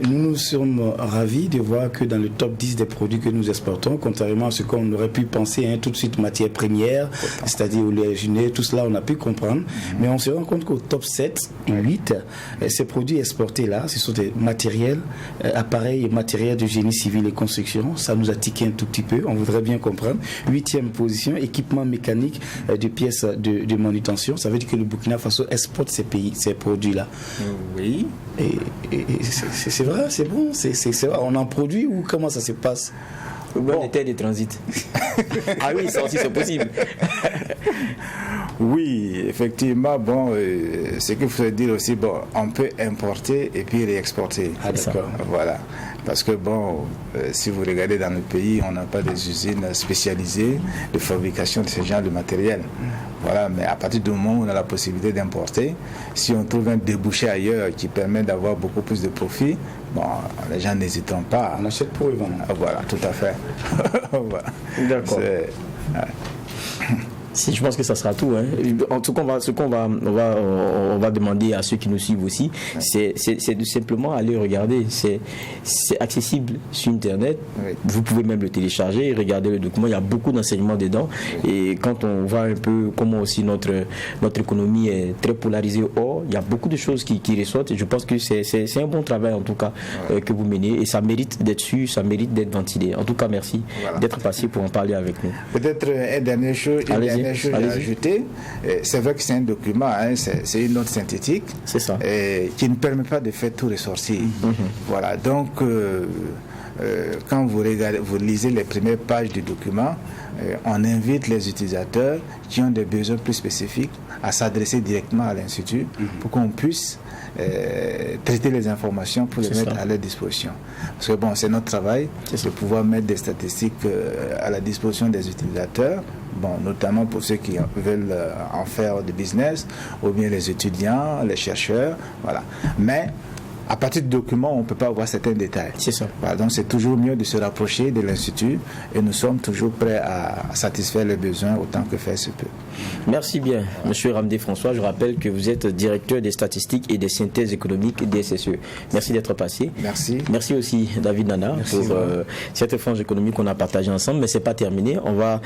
nous sommes ravis de voir que dans le top 10 des produits que nous exportons, contrairement à ce qu'on aurait pu penser, tout de suite matières premières, c'est-à-dire oléagineux, tout cela on a pu comprendre, mais on se rend compte qu'au top 7 et 8, ces produits exportés là, ce sont des matériels, appareils et matériels de génie civil et construction. Ça nous a tiqué un tout petit peu, on voudrait bien comprendre. 8e position, équipement mécanique de pièces de manutention. Ça veut dire que le Burkina Faso exporte ces produits-là. Oui. Et c'est vrai, c'est bon, c'est vrai. On en produit ou comment ça se passe? Bon, terres de transit. Ah oui, ça aussi c'est possible. Oui, effectivement, ce qu'il faut dire aussi, on peut importer et puis réexporter. Ah d'accord. Voilà. Parce que si vous regardez dans le pays, on n'a pas des usines spécialisées de fabrication de ce genre de matériel. Voilà, mais à partir du moment où on a la possibilité d'importer, si on trouve un débouché ailleurs qui permet d'avoir beaucoup plus de profit, les gens n'hésiteront pas. On achète pour eux, voilà, tout à fait. Voilà. D'accord. Si, je pense que ça sera tout. En tout cas, on va demander à ceux qui nous suivent aussi, c'est de simplement aller regarder. C'est accessible sur Internet. Oui. Vous pouvez même le télécharger et regarder le document. Il y a beaucoup d'enseignements dedans. Oui. Et quand on voit un peu comment aussi notre économie est très polarisée, il y a beaucoup de choses qui ressortent. Et je pense que c'est un bon travail en tout cas que vous menez. Et ça mérite d'être su, ça mérite d'être ventilé. En tout cas, merci d'être passé pour en parler avec nous. Peut-être une dernière chose. Chose à ajouter, c'est vrai que c'est un document, c'est une note synthétique qui ne permet pas de faire tout ressortir. Voilà, donc quand vous lisez les premières pages du document, on invite les utilisateurs qui ont des besoins plus spécifiques à s'adresser directement à l'Institut pour qu'on puisse traiter les informations pour les mettre à leur disposition. Parce que c'est notre travail de pouvoir mettre des statistiques à la disposition des utilisateurs, notamment pour ceux qui veulent en faire du business, ou bien les étudiants, les chercheurs, voilà. Mais à partir du document, on ne peut pas avoir certains détails. C'est ça. Voilà, donc c'est toujours mieux de se rapprocher de l'Institut et nous sommes toujours prêts à satisfaire les besoins autant que faire se peut. Merci bien, Monsieur Ramdé François. Je rappelle que vous êtes directeur des statistiques et des synthèses économiques des SSE. Merci d'être passé. Merci. Merci aussi David Nana pour cette frange économique qu'on a partagée ensemble, mais ce n'est pas terminé. On va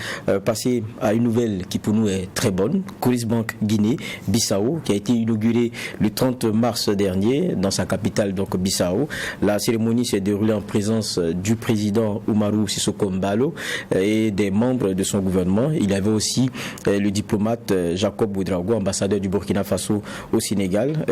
passer à une nouvelle qui pour nous est très bonne. Coris Bank Guinée-Bissau, qui a été inaugurée le 30 mars dernier dans sa capitale, donc Bissau. La cérémonie s'est déroulée en présence du président Oumarou Sissoko Mbalo et des membres de son gouvernement. Il y avait aussi le diplomate Jacob Ouedraogo, ambassadeur du Burkina Faso au Sénégal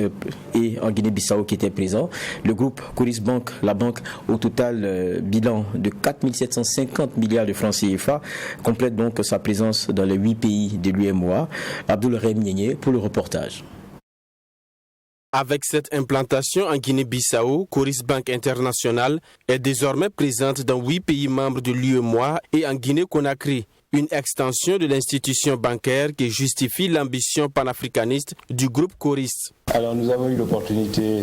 et en Guinée-Bissau qui était présent. Le groupe Coris Bank, la banque au total bilan de 4 750 milliards de francs CFA, complète donc sa présence dans les 8 pays de l'UEMOA. Abdoul Rahim Niénié pour le reportage. Avec cette implantation en Guinée-Bissau, Coris Bank International est désormais présente dans 8 pays membres de l'UEMOA et en Guinée-Conakry. Une extension de l'institution bancaire qui justifie l'ambition panafricaniste du groupe Coris. Alors nous avons eu l'opportunité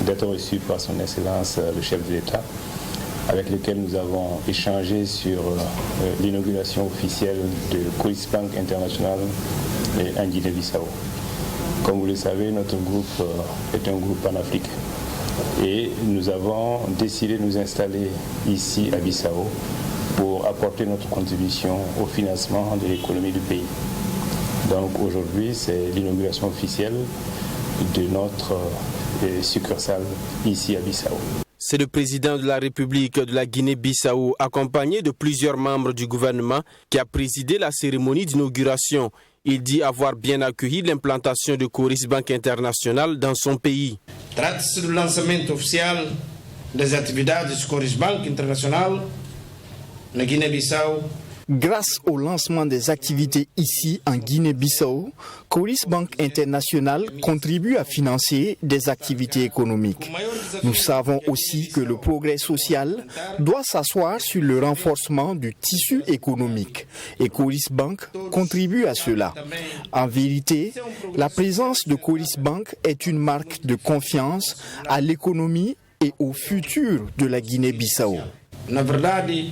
d'être reçus par son Excellence le chef de l'État, avec lequel nous avons échangé sur l'inauguration officielle de Coris Bank International en Guinée-Bissau. Comme vous le savez, notre groupe est un groupe panafricain et nous avons décidé de nous installer ici à Bissau pour apporter notre contribution au financement de l'économie du pays. Donc aujourd'hui, c'est l'inauguration officielle de notre succursale ici à Bissau. C'est le président de la République de la Guinée-Bissau, accompagné de plusieurs membres du gouvernement, qui a présidé la cérémonie d'inauguration. Il dit avoir bien accueilli l'implantation de Coris Bank International dans son pays. Trata-se do lançamento oficial das atividades de Coris Bank International na Guiné-Bissau Grâce au lancement des activités ici en Guinée-Bissau, Coris Bank International contribue à financer des activités économiques. Nous savons aussi que le progrès social doit s'asseoir sur le renforcement du tissu économique et Coris Bank contribue à cela. En vérité, la présence de Coris Bank est une marque de confiance à l'économie et au futur de la Guinée-Bissau. Na verdade,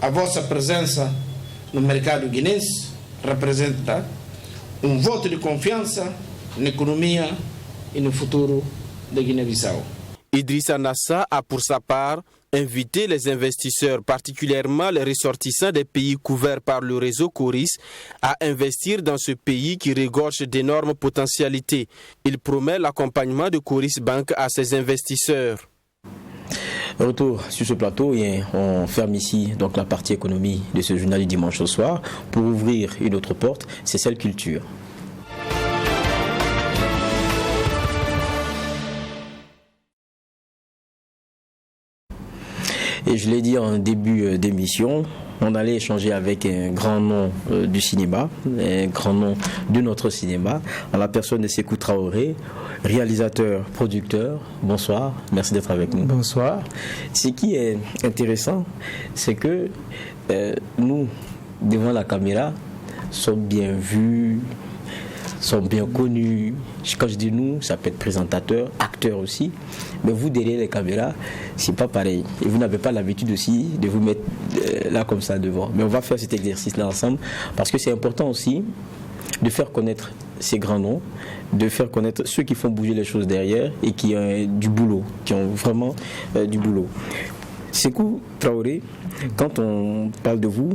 a vossa presença no mercado guinense representa voto de confiança na economia e no futuro da Guiné-Bissau. Idrissa Nassa a pour sa part invité les investisseurs, particulièrement les ressortissants des pays couverts par le réseau Coris, à investir dans ce pays qui regorge d'énormes potentialités. Il promet l'accompagnement de Coris Bank à ses investisseurs. Retour sur ce plateau et on ferme ici donc la partie économie de ce journal du dimanche au soir pour ouvrir une autre porte, c'est celle culture. Et je l'ai dit en début d'émission, on allait échanger avec un grand nom du cinéma, un grand nom de notre cinéma, en la personne de Sékou Traoré, réalisateur, producteur. Bonsoir, merci d'être avec nous. Bonsoir. Ce qui est intéressant, c'est que nous, devant la caméra, sommes bien vus, sommes bien connus. Quand je dis nous, ça peut être présentateur, acteur aussi. Mais vous, derrière les caméras, c'est pas pareil. Et vous n'avez pas l'habitude aussi de vous mettre là comme ça devant. Mais on va faire cet exercice-là ensemble parce que c'est important aussi de faire connaître ces grands noms, de faire connaître ceux qui font bouger les choses derrière et qui ont du boulot, qui ont vraiment du boulot. Sékou Traoré, quand on parle de vous,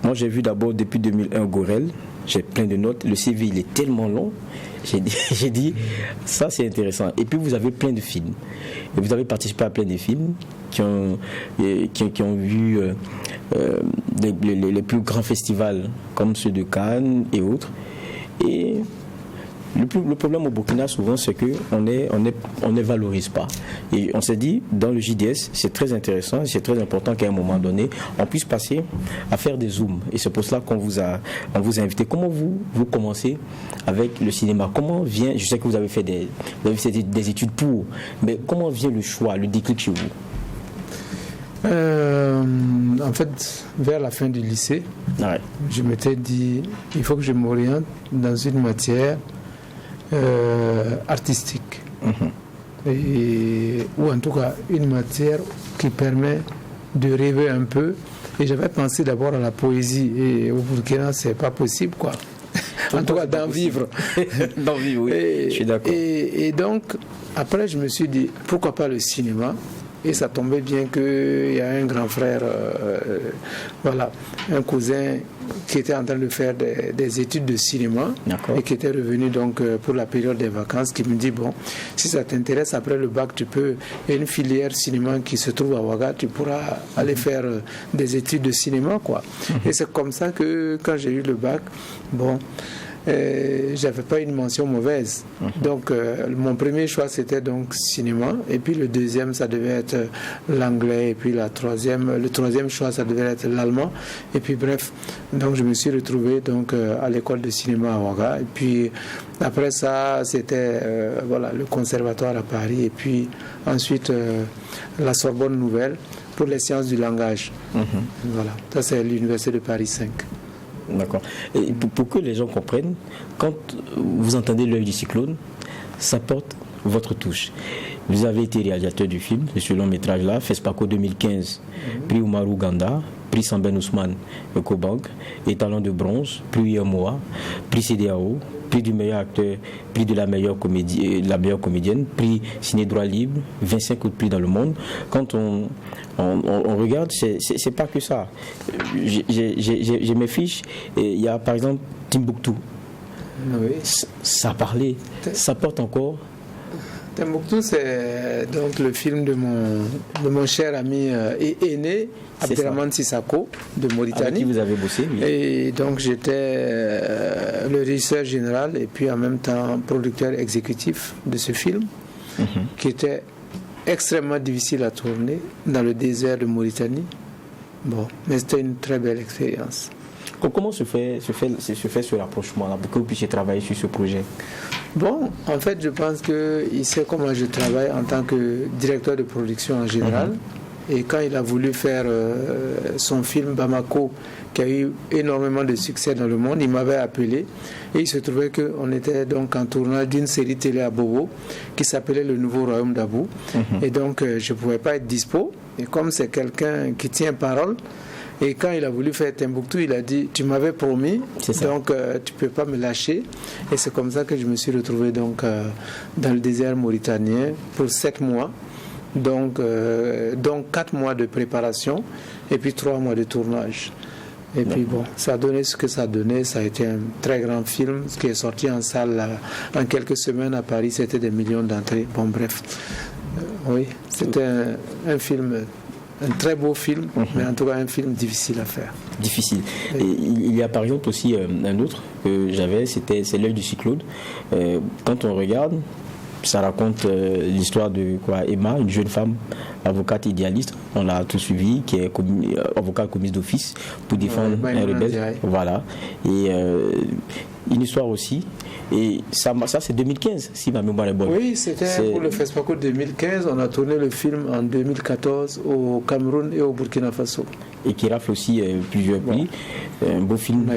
moi j'ai vu d'abord depuis 2001 Gorel, j'ai plein de notes, le CV il est tellement long, j'ai dit ça c'est intéressant. Et puis vous avez plein de films, et vous avez participé à plein de films qui ont vu les plus grands festivals comme ceux de Cannes et autres. Et le problème au Burkina souvent c'est qu'on ne valorise pas. Et on s'est dit dans le JDS c'est très intéressant, c'est très important qu'à un moment donné on puisse passer à faire des zooms. Et c'est pour cela qu'on vous a invité. Comment vous commencez avec le cinéma? Comment vient, je sais que vous avez fait des études pour, mais comment vient le choix, le déclic chez vous? En fait, vers la fin du lycée, je m'étais dit il faut que je m'oriente dans une matière artistique, ou en tout cas une matière qui permet de rêver un peu. Et j'avais pensé d'abord à la poésie, et au Burkina c'est pas possible quoi. En tout cas d'en vivre. D'en vivre, oui. Je suis d'accord. Et donc après je me suis dit pourquoi pas le cinéma. Et ça tombait bien qu'il y a un grand frère, voilà, un cousin qui était en train de faire des études de cinéma et qui était revenu donc pour la période des vacances, qui me dit bon, si ça t'intéresse après le bac, tu peux, il y a une filière cinéma qui se trouve à Ouaga, tu pourras aller faire des études de cinéma quoi. Et c'est comme ça que quand j'ai eu le bac, bon, j'avais pas une mention mauvaise. Donc mon premier choix c'était donc cinéma, et puis le deuxième ça devait être l'anglais, et puis le troisième choix ça devait être l'allemand, et puis bref, donc je me suis retrouvé donc à l'école de cinéma à Ouaga, et puis après ça c'était voilà, le conservatoire à Paris, et puis ensuite la Sorbonne Nouvelle pour les sciences du langage. Voilà, ça c'est l'université de Paris 5. D'accord. Et pour que les gens comprennent, quand vous entendez l'œil du cyclone, ça porte votre touche. Vous avez été réalisateur du film, de ce long métrage là, FESPACO 2015, prix Oumarou Ganda, prix Samben Ousmane Ecobank, et Talent de bronze, prix Yamoa, prix CDAO, prix du meilleur acteur, prix de la meilleure comédienne, prix Ciné Droit Libre, 25 autres prix dans le monde. Quand on regarde, c'est pas que ça. J'ai mes fiches, et il y a par exemple Timbuktu. Oui. Ça parlait, ça porte encore. Timbuktu, c'est donc le film de mon cher ami et aîné Abdelrahman Sissako de Mauritanie. Avec qui vous avez bossé, oui. Et donc j'étais le régisseur général et puis en même temps producteur exécutif de ce film, qui était extrêmement difficile à tourner dans le désert de Mauritanie. Bon, mais c'était une très belle expérience. Comment se fait ce rapprochement-là pour que vous puissiez travailler sur ce projet? Bon, en fait, je pense qu'il sait comment je travaille en tant que directeur de production en général. Et quand il a voulu faire son film Bamako, qui a eu énormément de succès dans le monde, il m'avait appelé. Et il se trouvait qu'on était donc en tournage d'une série télé à Bobo qui s'appelait Le Nouveau Royaume d'Abou. Et donc, je ne pouvais pas être dispo. Et comme c'est quelqu'un qui tient parole, et quand il a voulu faire Timbuktu, il a dit, tu m'avais promis, donc tu ne peux pas me lâcher. Et c'est comme ça que je me suis retrouvé donc, dans le désert mauritanien pour 7 mois. Donc 4 mois de préparation et puis 3 mois de tournage. Et puis bon, ça a donné ce que ça a donné. Ça a été un très grand film, ce qui est sorti en salle en quelques semaines à Paris. C'était des millions d'entrées. Bon, bref. Oui, c'était un film, un très beau film, mais en tout cas un film difficile à faire. Difficile. Et il y a par exemple aussi un autre que j'avais, c'est L'œil du cyclone. Quand on regarde, ça raconte l'histoire de Emma, une jeune femme avocate idéaliste, on l'a tout suivi, qui est avocate commise d'office pour défendre un rebelle. Voilà. Et une histoire aussi. Et ça c'est 2015, si ma mémoire est bonne. Oui, c'était pour le FESPACO 2015. On a tourné le film en 2014 au Cameroun et au Burkina Faso. Et qui rafle aussi plusieurs prix. Un beau film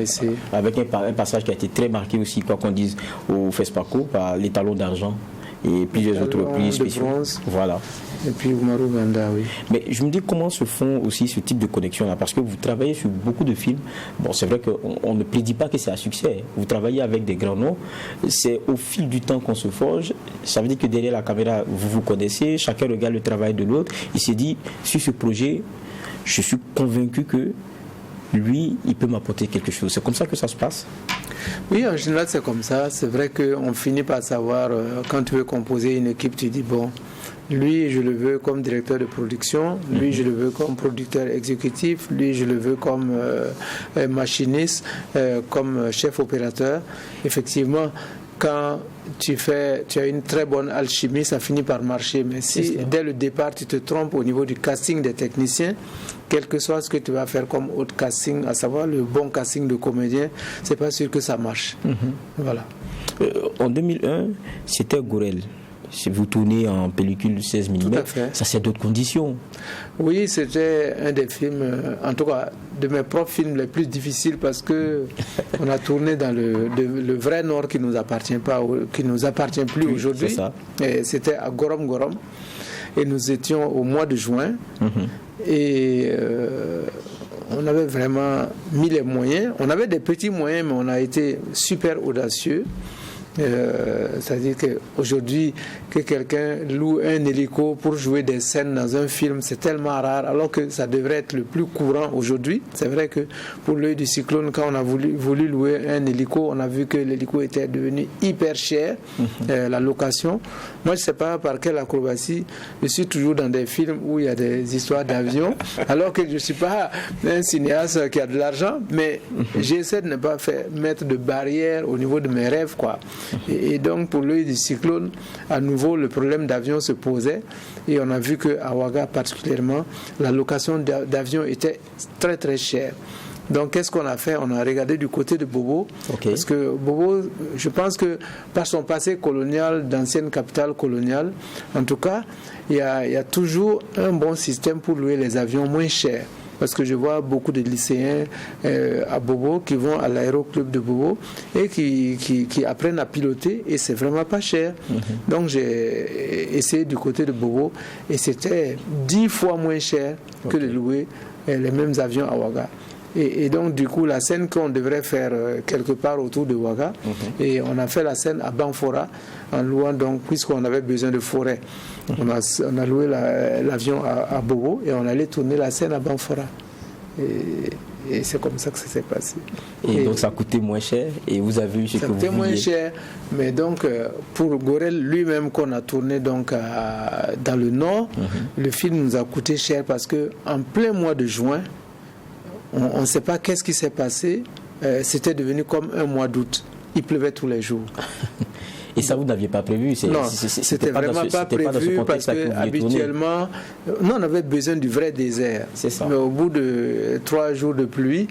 avec un passage qui a été très marqué aussi, quoi qu'on dise, au FESPACO par les talons d'argent et plusieurs autres prix spéciaux. Voilà. Et puis Umaru Banda, oui. Mais je me dis comment se font aussi ce type de connexion-là, parce que vous travaillez sur beaucoup de films. Bon, c'est vrai qu'on ne prédit pas que c'est un succès. Vous travaillez avec des grands noms. C'est au fil du temps qu'on se forge. Ça veut dire que derrière la caméra, vous vous connaissez, chacun regarde le travail de l'autre. Il s'est dit, sur ce projet, je suis convaincu que lui, il peut m'apporter quelque chose. C'est comme ça que ça se passe? Oui, en général, c'est comme ça. C'est vrai qu'on finit par savoir, quand tu veux composer une équipe, tu dis, bon, lui, je le veux comme directeur de production, lui, je le veux comme producteur exécutif, lui, je le veux comme machiniste, comme chef opérateur. Effectivement, quand tu as une très bonne alchimie, ça finit par marcher. Mais si dès le départ, tu te trompes au niveau du casting des techniciens, quel que soit ce que tu vas faire comme autre casting, à savoir le bon casting de comédien, c'est pas sûr que ça marche. Voilà. En 2001, c'était Gourel. Si vous tournez en pellicule 16 mm, ça c'est d'autres conditions. Oui, c'était un des films, en tout cas de mes propres films les plus difficiles, parce que on a tourné dans le vrai Nord qui nous appartient pas, qui nous appartient plus aujourd'hui. C'était à Gorom Gorom et nous étions au mois de juin et on avait vraiment mis les moyens. On avait des petits moyens, mais on a été super audacieux. C'est-à-dire qu'aujourd'hui, que quelqu'un loue un hélico pour jouer des scènes dans un film, c'est tellement rare, alors que ça devrait être le plus courant aujourd'hui. C'est vrai que pour L'œil du cyclone, quand on a voulu louer un hélico, on a vu que l'hélico était devenu hyper cher, la location. Moi, je ne sais pas par quelle acrobatie, je suis toujours dans des films où il y a des histoires d'avions, alors que je ne suis pas un cinéaste qui a de l'argent, mais j'essaie de ne pas mettre de barrières au niveau de mes rêves, quoi. Et donc pour L'œil du cyclone, à nouveau le problème d'avion se posait et on a vu qu'à Ouaga particulièrement, la location d'avion était très très chère. Donc qu'est-ce qu'on a fait? On a regardé du côté de Bobo, parce que Bobo, je pense que par son passé colonial, d'ancienne capitale coloniale, en tout cas, il y a toujours un bon système pour louer les avions moins chers. Parce que je vois beaucoup de lycéens à Bobo qui vont à l'aéroclub de Bobo et qui apprennent à piloter et c'est vraiment pas cher. Donc j'ai essayé du côté de Bobo et c'était 10 fois moins cher que de louer les mêmes avions à Ouaga. Et donc du coup la scène qu'on devrait faire quelque part autour de Ouaga, et on a fait la scène à Banfora en louant, donc puisqu'on avait besoin de forêt, on a loué l'avion à Bobo et on allait tourner la scène à Banfora. Et c'est comme ça que ça s'est passé. Et donc ça a coûté moins cher et vous avez eu ce que vous vouliez. Ça a coûté moins cher, mais donc pour Gorel lui-même qu'on a tourné donc dans le Nord, le film nous a coûté cher parce que en plein mois de juin, on ne sait pas qu'est-ce qui s'est passé, c'était devenu comme un mois d'août. Il pleuvait tous les jours. Et ça, vous n'aviez pas prévu? Non, c'était vraiment pas prévu parce que habituellement, nous on avait besoin du vrai désert. C'est ça. Mais au bout de 3 jours de pluie,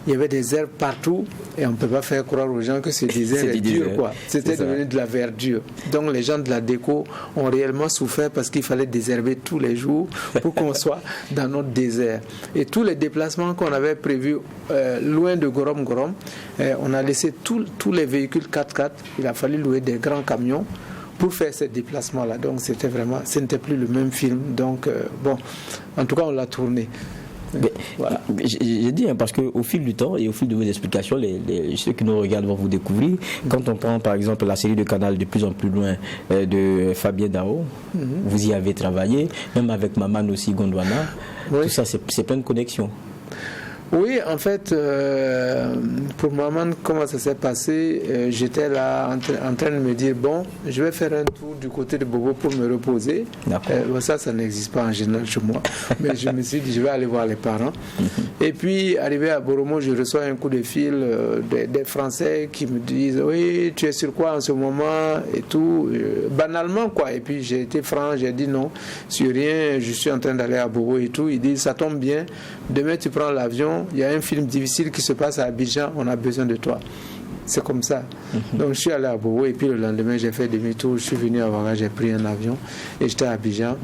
il y avait des herbes partout et on ne peut pas faire croire aux gens que ce désert est dur, quoi. C'était devenu de la verdure. Donc les gens de la déco ont réellement souffert parce qu'il fallait désherber tous les jours pour qu'on soit dans notre désert. Et tous les déplacements qu'on avait prévus loin de Gorom, on a laissé tous les véhicules 4x4. Il a fallu louer des grands camions pour faire ces déplacements-là. Donc c'était vraiment, ce n'était plus le même film. Donc bon, en tout cas on l'a tourné. Voilà. J'ai dit parce qu'au fil du temps et au fil de vos explications, ceux qui nous regardent vont vous découvrir. Quand on prend par exemple la série de Canal De plus en plus loin de Fabien Dao, vous y avez travaillé, même avec Maman aussi Gondwana. Tout ça, c'est plein de connexions. Oui, en fait, pour Maman, comment ça s'est passé, j'étais là en train de me dire, bon, je vais faire un tour du côté de Bobo pour me reposer. Ça n'existe pas en général chez moi. Mais je me suis dit, je vais aller voir les parents. Et puis, arrivé à Boromo, je reçois un coup de fil des Français qui me disent, oui, tu es sur quoi en ce moment et tout, banalement, quoi. Et puis, j'ai été franc, j'ai dit non, sur rien, je suis en train d'aller à Bobo et tout. Ils disent, ça tombe bien, demain tu prends l'avion. Il y a un film difficile qui se passe à Abidjan, on a besoin de toi. C'est comme ça. Donc je suis allé à Bobo et puis le lendemain j'ai fait demi-tour, je suis venu à Ouaga, j'ai pris un avion et j'étais à Abidjan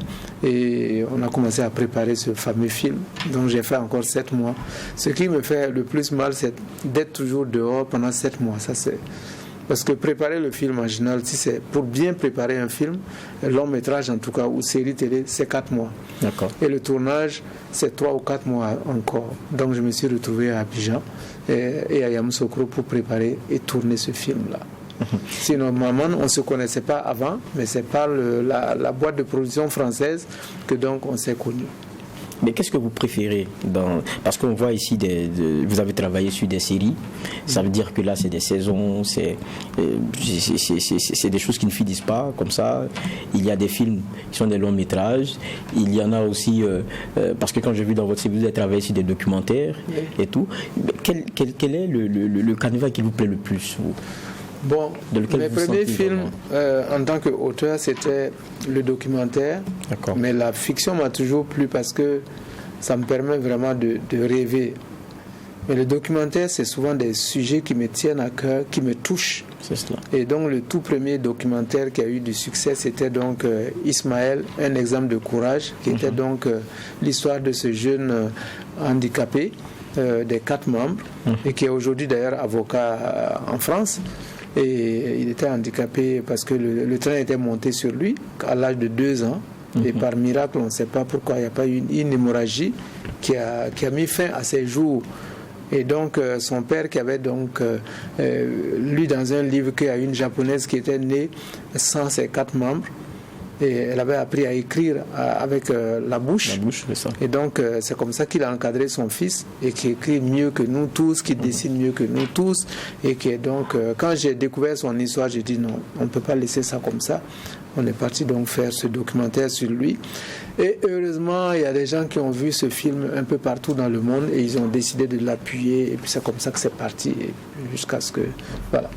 et on a commencé à préparer ce fameux film. Donc j'ai fait encore 7 mois. Ce qui me fait le plus mal, c'est d'être toujours dehors pendant 7 mois. Ça, c'est... Parce que préparer le film en général, si c'est pour bien préparer un film, long métrage en tout cas, ou série télé, c'est 4 mois. D'accord. Et le tournage, c'est 3 ou 4 mois encore. Donc je me suis retrouvé à Abidjan et à Yamoussoukro pour préparer et tourner ce film-là. Sinon, Maman, on ne se connaissait pas avant, mais c'est par la boîte de production française que donc on s'est connus. Mais qu'est-ce que vous préférez parce qu'on voit ici, vous avez travaillé sur des séries, ça veut dire que là c'est des saisons, c'est des choses qui ne finissent pas comme ça. Il y a des films qui sont des longs métrages, il y en a aussi, parce que quand j'ai vu dans votre série, vous avez travaillé sur des documentaires et tout. Quel est le canevas qui vous plaît le plus, vous? Bon, mes premiers films en tant qu'auteur, c'était le documentaire. Mais la fiction m'a toujours plu parce que ça me permet vraiment de rêver. Mais le documentaire, c'est souvent des sujets qui me tiennent à cœur, qui me touchent. C'est cela. Et donc le tout premier documentaire qui a eu du succès, c'était donc Ismaël, un exemple de courage, qui était donc l'histoire de ce jeune handicapé des 4 membres, et qui est aujourd'hui d'ailleurs avocat en France. Et il était handicapé parce que le train était monté sur lui à l'âge de 2 ans. Et par miracle, on ne sait pas pourquoi, il n'y a pas eu une hémorragie qui a mis fin à ses jours. Et donc son père qui avait donc lu dans un livre qu'il y a une japonaise qui était née sans ses 4 membres. Et elle avait appris à écrire avec la bouche. C'est ça. Et donc, c'est comme ça qu'il a encadré son fils et qui écrit mieux que nous tous, qui dessine mieux que nous tous. Et qui est donc, quand j'ai découvert son histoire, j'ai dit non, on ne peut pas laisser ça comme ça. On est parti donc faire ce documentaire sur lui. Et heureusement, il y a des gens qui ont vu ce film un peu partout dans le monde et ils ont décidé de l'appuyer. Et puis c'est comme ça que c'est parti, jusqu'à ce que... Voilà.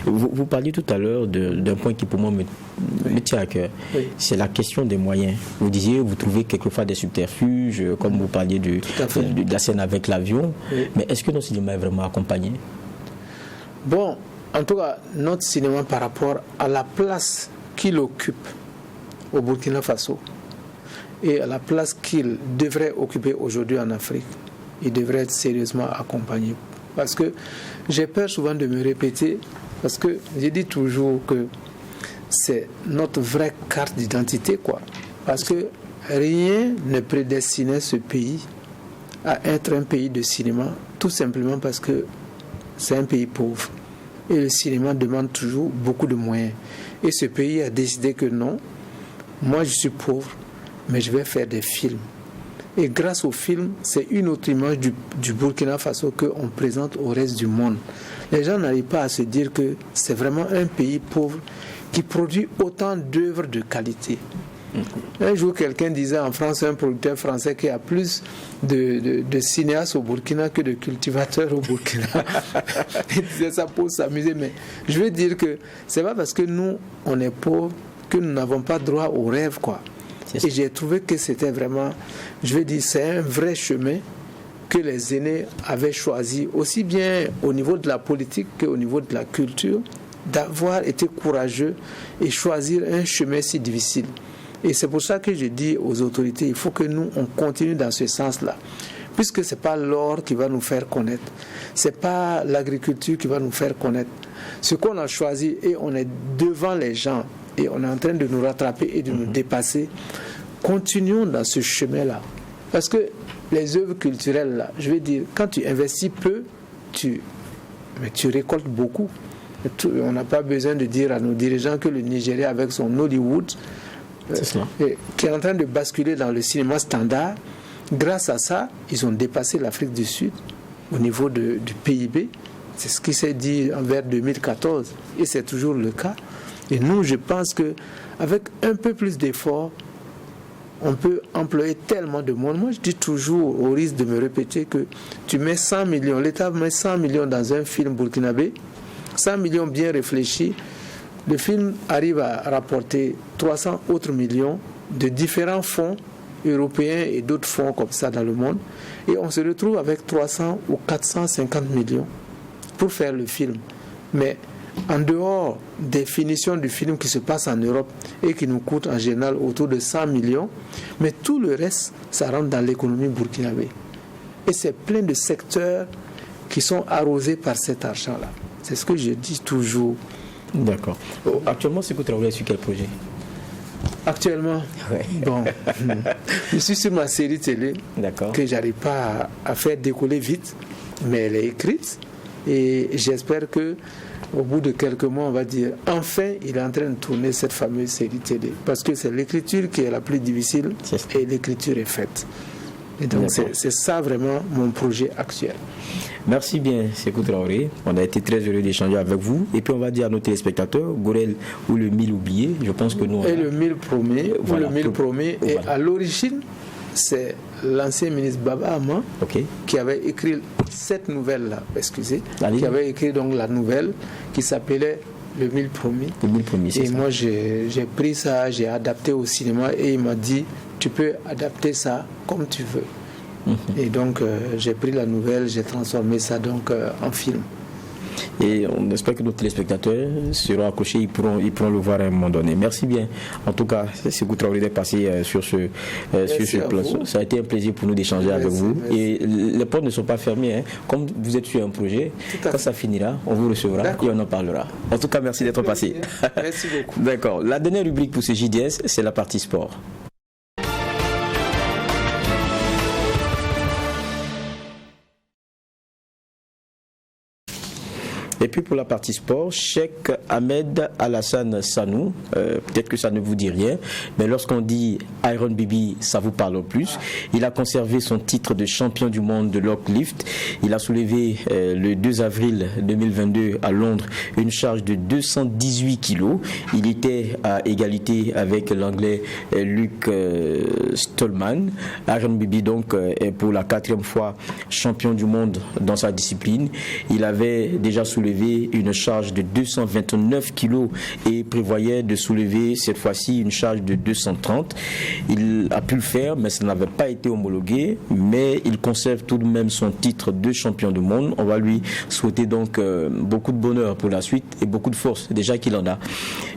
Vous parliez tout à l'heure d'un point qui pour moi me tient à cœur. Oui. C'est la question des moyens. Vous disiez, vous trouvez quelquefois des subterfuges, comme vous parliez de la scène avec l'avion. Oui. Mais est-ce que notre cinéma est vraiment accompagné? Bon, en tout cas, notre cinéma par rapport à la place qu'il occupe au Burkina Faso et à la place qu'il devrait occuper aujourd'hui en Afrique, il devrait être sérieusement accompagné. Parce que j'ai peur souvent de me répéter, parce que je dis toujours que c'est notre vraie carte d'identité, quoi. Parce que rien ne prédestinait ce pays à être un pays de cinéma, tout simplement parce que c'est un pays pauvre. Et le cinéma demande toujours beaucoup de moyens. Et ce pays a décidé que non, moi je suis pauvre, mais je vais faire des films. Et grâce au film, c'est une autre image du Burkina Faso qu'on présente au reste du monde. Les gens n'arrivent pas à se dire que c'est vraiment un pays pauvre qui produit autant d'œuvres de qualité. Un jour, quelqu'un disait en France, un producteur français qui a plus de cinéastes au Burkina que de cultivateurs au Burkina. Il disait ça pour s'amuser, mais je veux dire que c'est pas parce que nous, on est pauvres que nous n'avons pas droit au rêve, quoi. Et j'ai trouvé que c'était vraiment, je veux dire, c'est un vrai chemin que les aînés avaient choisi, aussi bien au niveau de la politique qu'au niveau de la culture, d'avoir été courageux et choisir un chemin si difficile. Et c'est pour ça que je dis aux autorités, il faut que nous, on continue dans ce sens-là. Puisque ce n'est pas l'or qui va nous faire connaître, ce n'est pas l'agriculture qui va nous faire connaître. Ce qu'on a choisi, et on est devant les gens, et on est en train de nous rattraper et de nous dépasser, continuons dans ce chemin-là. Parce que les œuvres culturelles, là, je veux dire, quand tu investis peu, tu récoltes beaucoup. On n'a pas besoin de dire à nos dirigeants que le Nigeria, avec son Hollywood, qui est en train de basculer dans le cinéma standard, grâce à ça, ils ont dépassé l'Afrique du Sud au niveau du PIB. C'est ce qui s'est dit vers 2014 et c'est toujours le cas. Et nous, je pense qu'avec un peu plus d'efforts, on peut employer tellement de monde. Moi, je dis toujours, au risque de me répéter, que tu mets 100 millions, l'État met 100 millions dans un film burkinabé, 100 millions bien réfléchis, le film arrive à rapporter 300 autres millions de différents fonds européens et d'autres fonds comme ça dans le monde. Et on se retrouve avec 300 ou 450 millions pour faire le film. Mais en dehors des finitions du film qui se passe en Europe et qui nous coûte en général autour de 100 millions, mais tout le reste, ça rentre dans l'économie burkinabé. Et c'est plein de secteurs qui sont arrosés par cet argent-là. C'est ce que je dis toujours. D'accord. Actuellement, c'est que vous travaillez sur quel projet? Actuellement, bon, je suis sur ma série télé que j'arrive pas à faire décoller vite, mais elle est écrite et j'espère que au bout de quelques mois, on va dire enfin il est en train de tourner cette fameuse série télé parce que c'est l'écriture qui est la plus difficile et l'écriture est faite. Et donc c'est ça vraiment mon projet actuel. Merci bien, Sékou Traoré. On a été très heureux d'échanger avec vous. Et puis on va dire à nos téléspectateurs, Gorel ou le mille oublié, je pense que nous... Et le mille promis, voilà, ou le mille promis. Et à l'origine, c'est l'ancien ministre Baba Ama qui avait écrit cette nouvelle-là, qui avait écrit donc la nouvelle qui s'appelait Le Mille Promis. Le Mille Promis, c'est et ça. moi, j'ai pris ça, j'ai adapté au cinéma et il m'a dit, tu peux adapter ça comme tu veux. Et donc j'ai pris la nouvelle, j'ai transformé ça donc en film. Et on espère que nos téléspectateurs seront accrochés, ils pourront le voir à un moment donné. Merci bien. En tout cas, c'est vous Traoré d'être passé sur ce plateau. Ça a été un plaisir pour nous d'échanger avec vous. Merci. Et les portes ne sont pas fermées. Hein. Comme vous êtes sur un projet, quand ça finira, on vous recevra et on en parlera. En tout cas, merci d'être passé. Merci beaucoup. D'accord. La dernière rubrique pour ce JDS, c'est la partie sport. Et puis pour la partie sport, Cheikh Ahmed Alassane Sanou, peut-être que ça ne vous dit rien, mais lorsqu'on dit Iron Bibi, ça vous parle au plus. Il a conservé son titre de champion du monde de locklift. Il a soulevé le 2 avril 2022 à Londres une charge de 218 kilos. Il était à égalité avec l'anglais Luke Stallman. Iron Bibi donc est pour la 4e fois champion du monde dans sa discipline. Il avait déjà soulevé une charge de 229 kilos et prévoyait de soulever cette fois-ci une charge de 230. Il a pu le faire, mais ça n'avait pas été homologué, mais il conserve tout de même son titre de champion du monde. On va lui souhaiter donc beaucoup de bonheur pour la suite et beaucoup de force, déjà qu'il en a.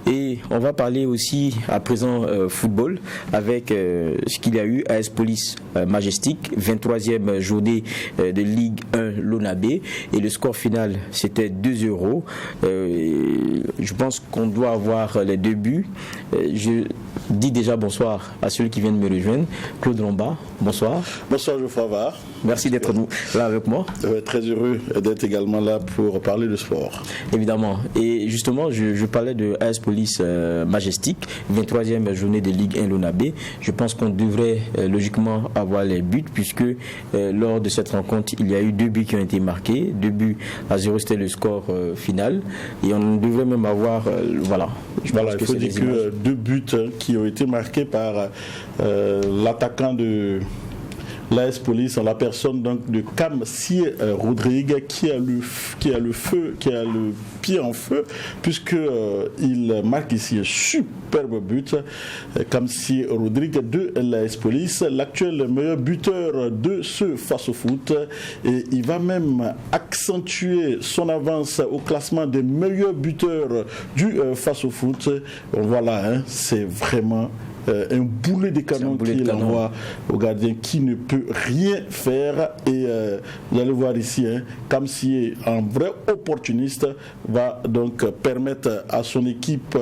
Et on va parler aussi à présent football avec ce qu'il y a eu à AS Police Majestic, 23e journée de Ligue 1 Lonabe, et le score final c'était 2-0. Je pense qu'on doit avoir les 2 buts. Je dis déjà bonsoir à celui qui vient de me rejoindre, Claude Romba. Bonsoir. Bonsoir Geoffroy Var. Merci d'être là avec moi. Très heureux d'être également là pour parler de sport. Évidemment. Et justement, je parlais de AS Police Majestic, 23e journée de Ligue 1 Lonabe. Je pense qu'on devrait logiquement avoir les buts puisque lors de cette rencontre, il y a eu 2 buts qui ont été marqués. 2-0, c'était le score final. Et on devrait même avoir, voilà. Il faut dire que 2 buts qui ont été marqués par l'attaquant de l'AS Police en la personne donc de Kamsie Rodrigue qui a le pied en feu puisque il marque ici un superbe but. Kamsie Rodrigue de l'AS Police, l'actuel meilleur buteur de ce face au foot, et il va même accentuer son avance au classement des meilleurs buteurs du face au foot. Voilà, c'est vraiment un boulet de canon qui envoie au gardien qui ne peut rien faire. Et vous allez voir ici, Kamsie, un vrai opportuniste, va donc permettre à son équipe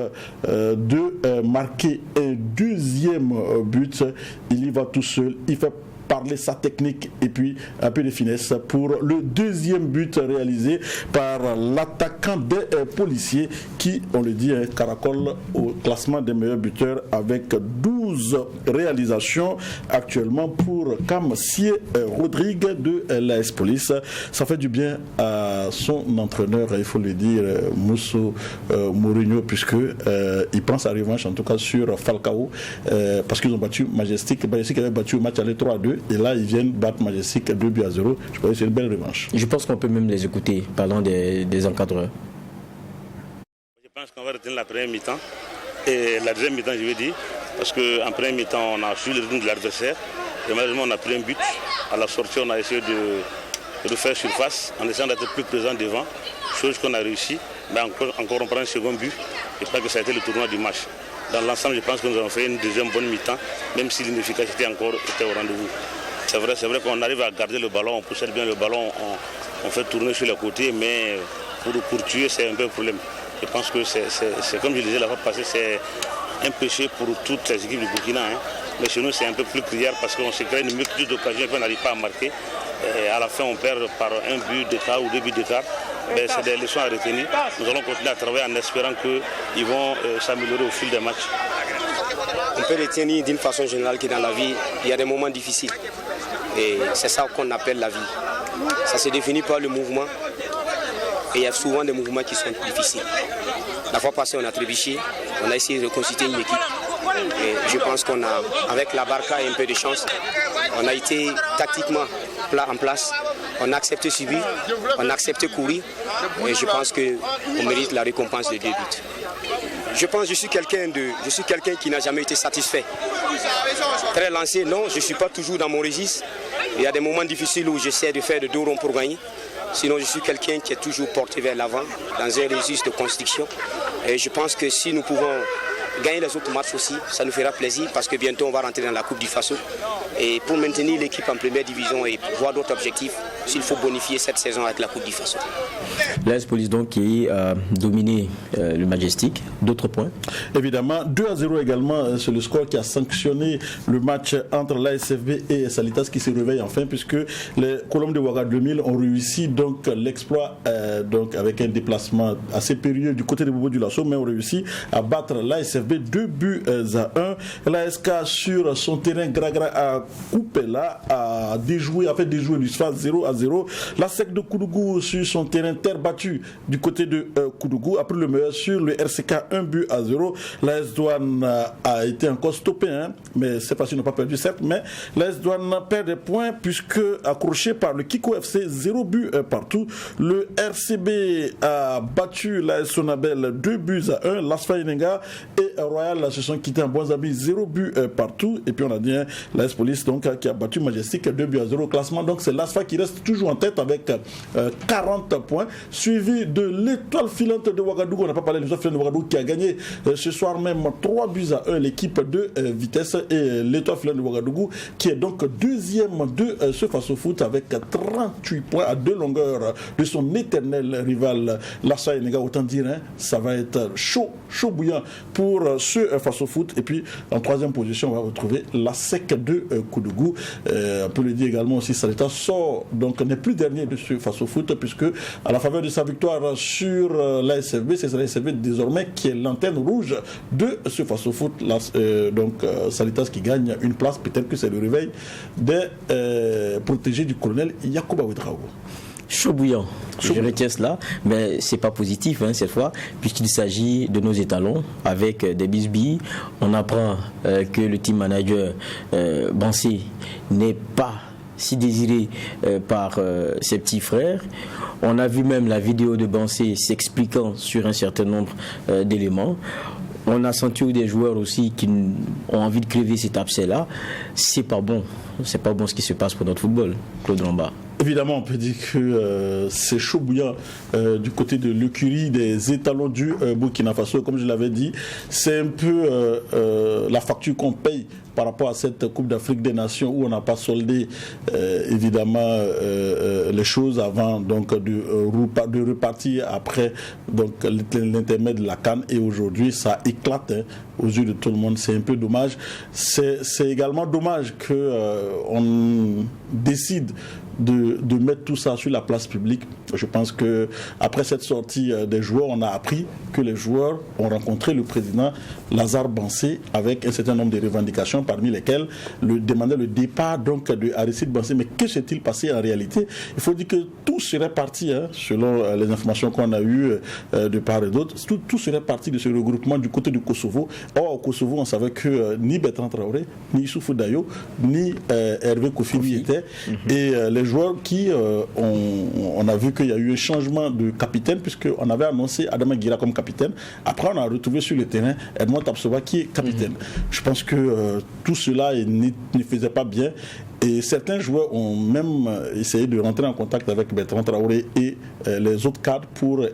de marquer un 2e but. Il y va tout seul, il fait parler sa technique et puis un peu de finesse pour le 2e but réalisé par l'attaquant des policiers qui, on le dit, caracole au classement des meilleurs buteurs avec 12 réalisations actuellement pour Kamsie Rodrigue de l'AS Police. Ça fait du bien à son entraîneur, il faut le dire, Mousso Mourinho, puisque il prend sa revanche en tout cas sur Falcao parce qu'ils ont battu Majestic. Majestic avait battu le match aller 3-2. Et là, ils viennent battre Majestic 2-0. Je crois que c'est une belle revanche. Je pense qu'on peut même les écouter, parlant des encadreurs. Je pense qu'on va retenir la première mi-temps. Et la deuxième mi-temps, je vais dire, parce qu'en première mi-temps, on a suivi le rythme de l'adversaire. Et malheureusement, on a pris un but. À la sortie, on a essayé de faire surface en essayant d'être plus présent devant. Chose qu'on a réussi. Mais encore on prend un second but. Je pense que ça a été le tournoi du match. Dans l'ensemble, je pense que nous avons fait une deuxième bonne mi-temps, même si l'inefficacité encore était au rendez-vous. C'est vrai qu'on arrive à garder le ballon, on possède bien le ballon, on fait tourner sur les côtés, mais pour tuer, c'est un peu un problème. Je pense que c'est comme je disais la fois passée, c'est un péché pour toutes les équipes du Burkina. Mais chez nous, c'est un peu plus criard parce qu'on se crée une multitude d'occasions et qu'on n'arrive pas à marquer. Et à la fin, on perd par un but d'écart ou 2 buts d'écart. C'est des leçons à retenir. Nous allons continuer à travailler en espérant qu'ils vont s'améliorer au fil des matchs. On peut retenir d'une façon générale que dans la vie, il y a des moments difficiles. Et c'est ça qu'on appelle la vie. Ça se définit par le mouvement. Et il y a souvent des mouvements qui sont difficiles. La fois passée, on a trébuché, on a essayé de reconstituer une équipe. Et je pense qu'on a, avec la barca et un peu de chance, on a été tactiquement en place. On a accepté subir, on a accepté courir. Et je pense qu'on mérite la récompense de 2 buts. Je pense que je suis quelqu'un qui n'a jamais été satisfait. Très lancé, non, je ne suis pas toujours dans mon registre. Il y a des moments difficiles où j'essaie de faire de 2 ronds pour gagner. Sinon, je suis quelqu'un qui est toujours porté vers l'avant, dans un registre de construction. Et je pense que si nous pouvons gagner les autres matchs aussi, ça nous fera plaisir parce que bientôt on va rentrer dans la Coupe du Faso. Et pour maintenir l'équipe en première division et voir d'autres objectifs, s'il faut bonifier cette saison avec la Coupe du Faso. L'AS Police donc qui a dominé le Majestic. D'autres points? Évidemment, 2-0 également, c'est le score qui a sanctionné le match entre l'ASFB et Salitas qui se réveille enfin puisque les Colombes de Ouaga 2000 ont réussi donc l'exploit donc avec un déplacement assez périlleux du côté de Bobo du Lasso, mais ont réussi à battre l'ASFB 2-1. L'ASK sur son terrain Gragra a coupé là, a fait déjouer l'USFA 0-0. La SEC de Koudougou sur son terrain terre battue du côté de Koudougou a pris le meilleur sur le RCK 1-0. L'AS Douane a été encore stoppé, mais cette fois-ci ils n'ont pas perdu certes, mais l'AS Douane perd des points puisque accroché par le Kiko FC 0 partout. Le RCB a battu l'AS Sonabel 2-1. L'ASFA Inenga et Royal se sont quittés en bons amis 0 partout. Et puis on a dit l'AS Police donc, qui a battu Majestic 2-0 au classement. Donc c'est l'ASFA qui reste toujours en tête avec 40 points, suivi de l'Étoile filante de Ouagadougou. On n'a pas parlé de l'Étoile filante de Ouagadougou qui a gagné ce soir même 3-1 l'équipe de Vitesse, et l'Étoile filante de Ouagadougou qui est donc deuxième de ce face au foot avec 38 points à 2 longueurs de son éternel rival l'ASFA Inenga. Autant dire ça va être chaud bouillant pour ce face au foot. Et puis en troisième position on va retrouver la SEC de Koudougou. On peut le dire également aussi, Salita sort donc n'est plus dernier de ce face au foot puisque à la faveur de sa victoire sur l'ASFB, c'est l'ASFB désormais qui est l'antenne rouge de ce face au foot. Donc Salitas qui gagne une place, peut-être que c'est le réveil des protégés du colonel Yacouba Ouedraogo. chaud bouillant. Je retiens cela, mais c'est pas positif cette fois, puisqu'il s'agit de nos étalons avec des bisbilles. On apprend que le team manager Bansé n'est pas si désiré par ses petits frères. On a vu même la vidéo de Bansé s'expliquant sur un certain nombre d'éléments. On a senti des joueurs aussi qui ont envie de crever cet abcès-là. C'est pas bon ce qui se passe pour notre football, Claude Lamba. Évidemment, on peut dire que c'est chaud bouillant du côté de l'écurie des étalons du Burkina Faso. Comme je l'avais dit, c'est un peu la facture qu'on paye par rapport à cette Coupe d'Afrique des Nations où on n'a pas soldé évidemment les choses avant donc de repartir après donc l'intermède de la CAN, et aujourd'hui ça éclate aux yeux de tout le monde. C'est un peu dommage. C'est également dommage qu'on décide de mettre tout ça sur la place publique. Je pense que après cette sortie des joueurs, on a appris que les joueurs ont rencontré le président Lazare Bansé avec un certain nombre de revendications, parmi lesquelles demandaient le départ donc de Aristide Bansé. Mais que s'est-il passé en réalité? Il faut dire que tout serait parti, selon les informations qu'on a eues de part et d'autre, tout serait parti de ce regroupement du côté du Kosovo. Or, au Kosovo, on savait que ni Bertrand Traoré, ni Issoufou Dayo, ni Hervé Kofi y étaient. Et les joueurs qui on a vu qu'il y a eu un changement de capitaine, puisqu'on avait annoncé Adama Guira comme capitaine. Après, on a retrouvé sur le terrain Edmond Tapsoba qui est capitaine. Je pense que tout cela ne faisait pas bien. Et certains joueurs ont même essayé de rentrer en contact avec Bertrand Traoré et les autres cadres pour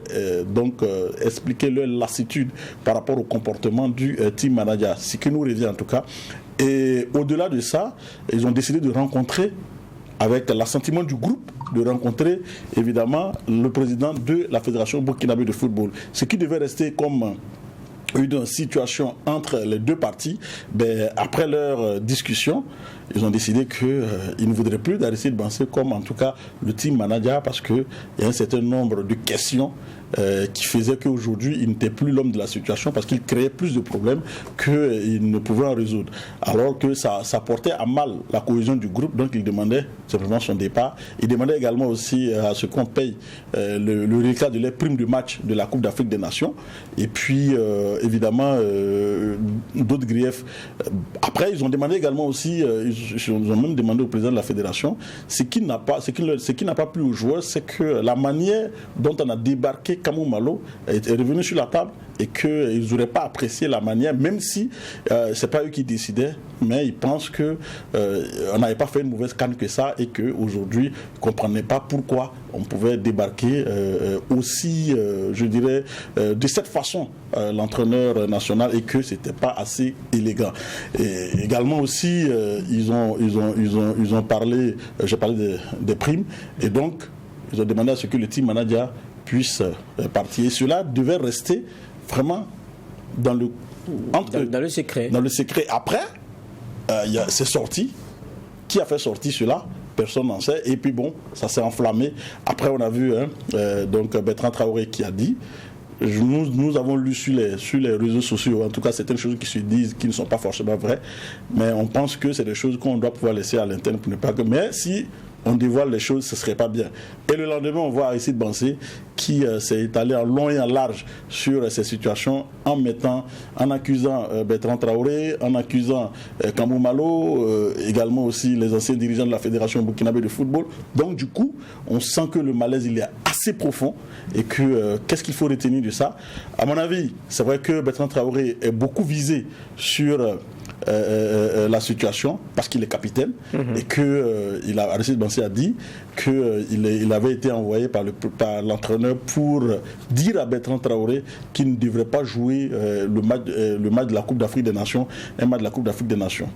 expliquer leur lassitude par rapport au comportement du team manager. Ce qui nous revient en tout cas. Et au-delà de ça, ils ont décidé de rencontrer, avec l'assentiment du groupe, de rencontrer évidemment le président de la Fédération burkinabé de football. Ce qui devait rester comme une situation entre les deux parties, après leur discussion, ils ont décidé qu'ils ne voudraient plus d'Aristide Bansé comme en tout cas le team manager, parce qu'il y a un certain nombre de questions qui faisaient qu'aujourd'hui il n'était plus l'homme de la situation, parce qu'il créait plus de problèmes qu'il ne pouvait en résoudre, alors que ça portait à mal la cohésion du groupe. Donc il demandait simplement son départ. Il demandait également aussi à ce qu'on paye le résultat de les primes de match de la Coupe d'Afrique des Nations, et puis évidemment d'autres griefs. Après ils ont demandé également aussi, ils ont même demandé au président de la fédération, ce qui n'a pas plu aux joueurs, c'est que la manière dont on a débarqué Kamou Malo est revenu sur la table, et qu'ils n'auraient pas apprécié la manière, même si c'est pas eux qui décidaient, mais ils pensent qu'on n'avait pas fait une mauvaise canne que ça, et qu'aujourd'hui ils ne comprenaient pas pourquoi on pouvait débarquer aussi, je dirais, de cette façon l'entraîneur national, et que c'était pas assez élégant. Et également aussi ils ont parlé, j'ai parlé des primes, et donc ils ont demandé à ce que le team manager puisse partir. Et cela devait rester vraiment dans le secret. Dans le secret. Après, c'est sorti. Qui a fait sortir cela? Personne n'en sait. Et puis bon, ça s'est enflammé. Après, on a vu donc Bertrand Traoré qui a dit, nous avons lu sur les réseaux sociaux, en tout cas certaines choses qui se disent, qui ne sont pas forcément vraies, mais on pense que c'est des choses qu'on doit pouvoir laisser à l'interne pour ne pas que... Mais si on dévoile les choses, ce ne serait pas bien. Et le lendemain, on voit Aristide Bansé qui s'est étalé en long et en large sur ces situations, en accusant Bertrand Traoré, en accusant Kamou Malo, également aussi les anciens dirigeants de la Fédération burkinabé de football. Donc du coup, on sent que le malaise il est assez profond, et que qu'est-ce qu'il faut retenir de ça? À mon avis, c'est vrai que Bertrand Traoré est beaucoup visé sur la situation parce qu'il est capitaine, et que Aristide Bansé a dit qu'il avait été envoyé par l'entraîneur pour dire à Bertrand Traoré qu'il ne devrait pas jouer le match de la Coupe d'Afrique des Nations, un match de la Coupe d'Afrique des Nations.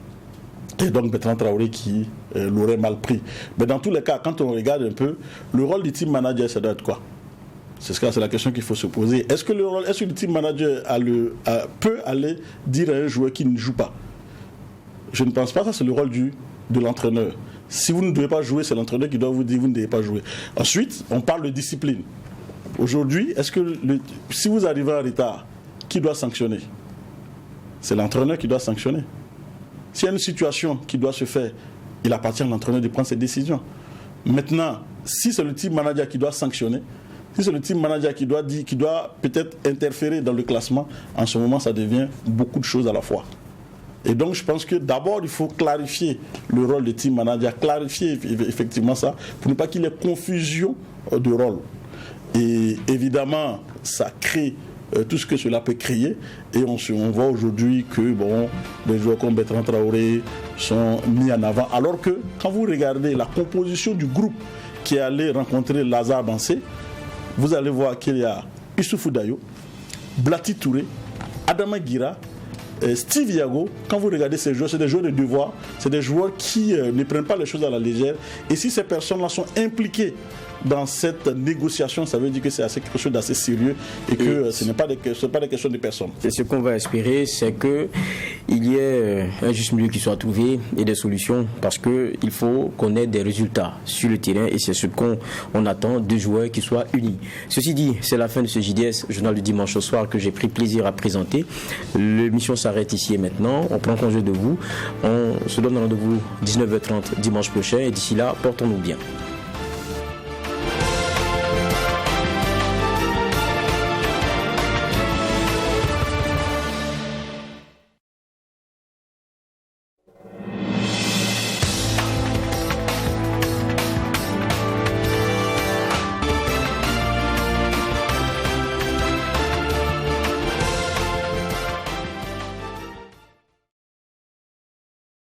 Et donc Bertrand Traoré qui l'aurait mal pris. Mais dans tous les cas, quand on regarde un peu, le rôle du team manager, ça doit être quoi? C'est la question qu'il faut se poser. Est-ce que le team manager peut aller dire à un joueur qui ne joue pas? Je ne pense pas. Ça, c'est le rôle de l'entraîneur. Si vous ne devez pas jouer, c'est l'entraîneur qui doit vous dire que vous ne devez pas jouer. Ensuite, on parle de discipline. Aujourd'hui, est-ce que si vous arrivez en retard, qui doit sanctionner? C'est l'entraîneur qui doit sanctionner. S'il y a une situation qui doit se faire, il appartient à l'entraîneur de prendre ses décisions. Maintenant, si c'est le team manager qui doit sanctionner, si c'est le team manager qui doit peut-être interférer dans le classement, en ce moment, ça devient beaucoup de choses à la fois. Et donc, je pense que d'abord, il faut clarifier le rôle du team manager, clarifier effectivement ça, pour ne pas qu'il y ait confusion de rôle. Et évidemment, ça crée tout ce que cela peut créer. Et on voit aujourd'hui que des joueurs comme Bertrand Traoré sont mis en avant. Alors que, quand vous regardez la composition du groupe qui est allé rencontrer Lazare Bansé, vous allez voir qu'il y a Issoufou Dayo, Blati Touré, Adama Gira, Steve Yago. Quand vous regardez ces joueurs, c'est des joueurs de devoir, c'est des joueurs qui ne prennent pas les choses à la légère. Et si ces personnes-là sont impliquées dans cette négociation, ça veut dire que c'est quelque chose d'assez sérieux et que ce n'est pas des questions de personnes. Et ce qu'on va espérer, c'est qu'il y ait un juste milieu qui soit trouvé et des solutions, parce qu'il faut qu'on ait des résultats sur le terrain et c'est ce qu'on attend de joueurs qui soient unis. Ceci dit, c'est la fin de ce JDS, journal du dimanche au soir, que j'ai pris plaisir à présenter. L'émission s'arrête ici et maintenant. On prend congé de vous. On se donne rendez-vous 19h30 dimanche prochain et d'ici là, portons-nous bien.